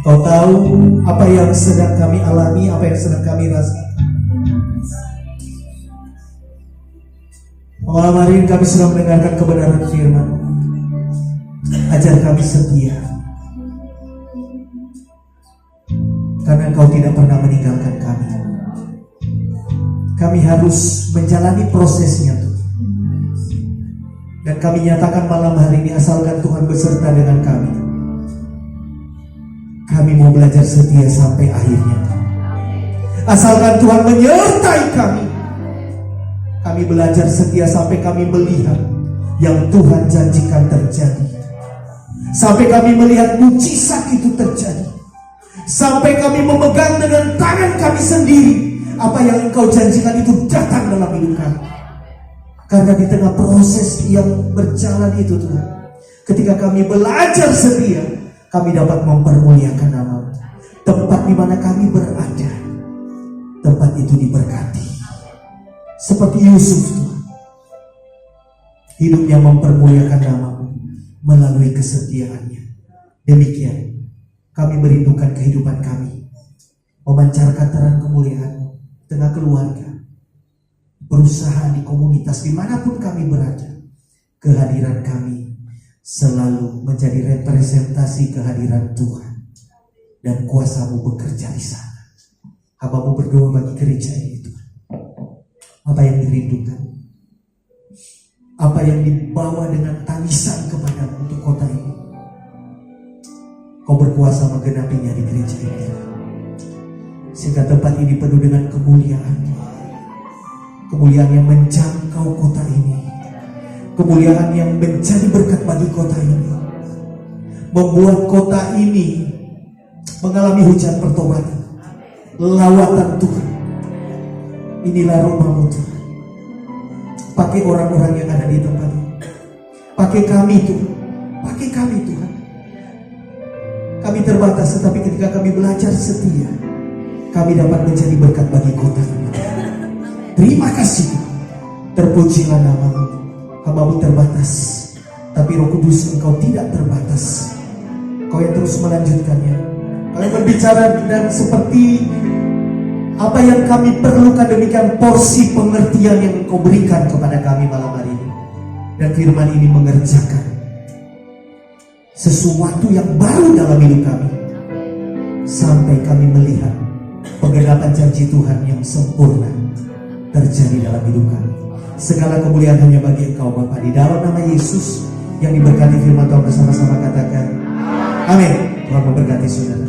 Kau tahu apa yang sedang kami alami, apa yang sedang kami rasakan. Malam hari ini kami sedang mendengarkan kebenaran firman. Ajar kami setia, karena Engkau tidak pernah meninggalkan kami. Kami harus menjalani prosesnya, Tuhan. Dan kami nyatakan malam hari ini, asalkan Tuhan beserta dengan kami, kami mau belajar setia sampai akhirnya. Asalkan Tuhan menyertai kami, kami belajar setia sampai kami melihat yang Tuhan janjikan terjadi. Sampai kami melihat mujizat itu terjadi. Sampai kami memegang dengan tangan kami sendiri apa yang Engkau janjikan itu datang dalam hidup kami. Karena di tengah proses yang berjalan itu, Tuhan, ketika kami belajar setia, kami dapat mempermuliakan nama-Mu. Tempat di mana kami berada, tempat itu diberkati. Seperti Yusuf, Tuhan, hidupnya mempermuliakan nama-Mu melalui kesetiaannya. Demikian kami merindukan kehidupan kami, memancarkan terang kemuliaan-Mu tengah keluarga, perusahaan, di komunitas, dimanapun kami berada. Kehadiran kami selalu menjadi representasi kehadiran Tuhan, dan kuasa-Mu bekerja di sana. Hamba-Mu berdoa bagi gereja ini, Tuhan. Apa yang dirindukan, apa yang dibawa dengan tangisan kepada-Mu untuk kota ini, Kau berkuasa menggenapinya di gereja ini, sehingga tempat ini penuh dengan kemuliaan. Kemuliaan yang menjangkau kota ini, kemuliaan yang menjadi berkat bagi kota ini, membuat kota ini mengalami hujan pertobatan, lawatan Tuhan. Inilah rumah-Mu, Tuhan. Pakai orang-orang yang ada di tempat ini, pakai kami, Tuhan. Pakai kami, Tuhan. Kami terbatas, tetapi ketika kami belajar setia, kami dapat menjadi berkat bagi kota ini. Terima kasih, terpujilah nama-Mu. Hamba-Mu terbatas, tapi Roh Kudus Engkau tidak terbatas. Kau yang terus melanjutkannya. Kau yang berbicara dan seperti apa yang kami perlukan, demikian porsi pengertian yang Engkau berikan kepada kami malam hari ini. Dan firman ini mengerjakan sesuatu yang baru dalam hidup kami, sampai kami melihat penggenapan janji Tuhan yang sempurna terjadi dalam hidup kami. Segala kemuliaan hanya bagi Engkau Bapa, di dalam nama Yesus yang diberkati firman Tuhan, bersama-sama katakan amin. Tuhan memberkati saudara.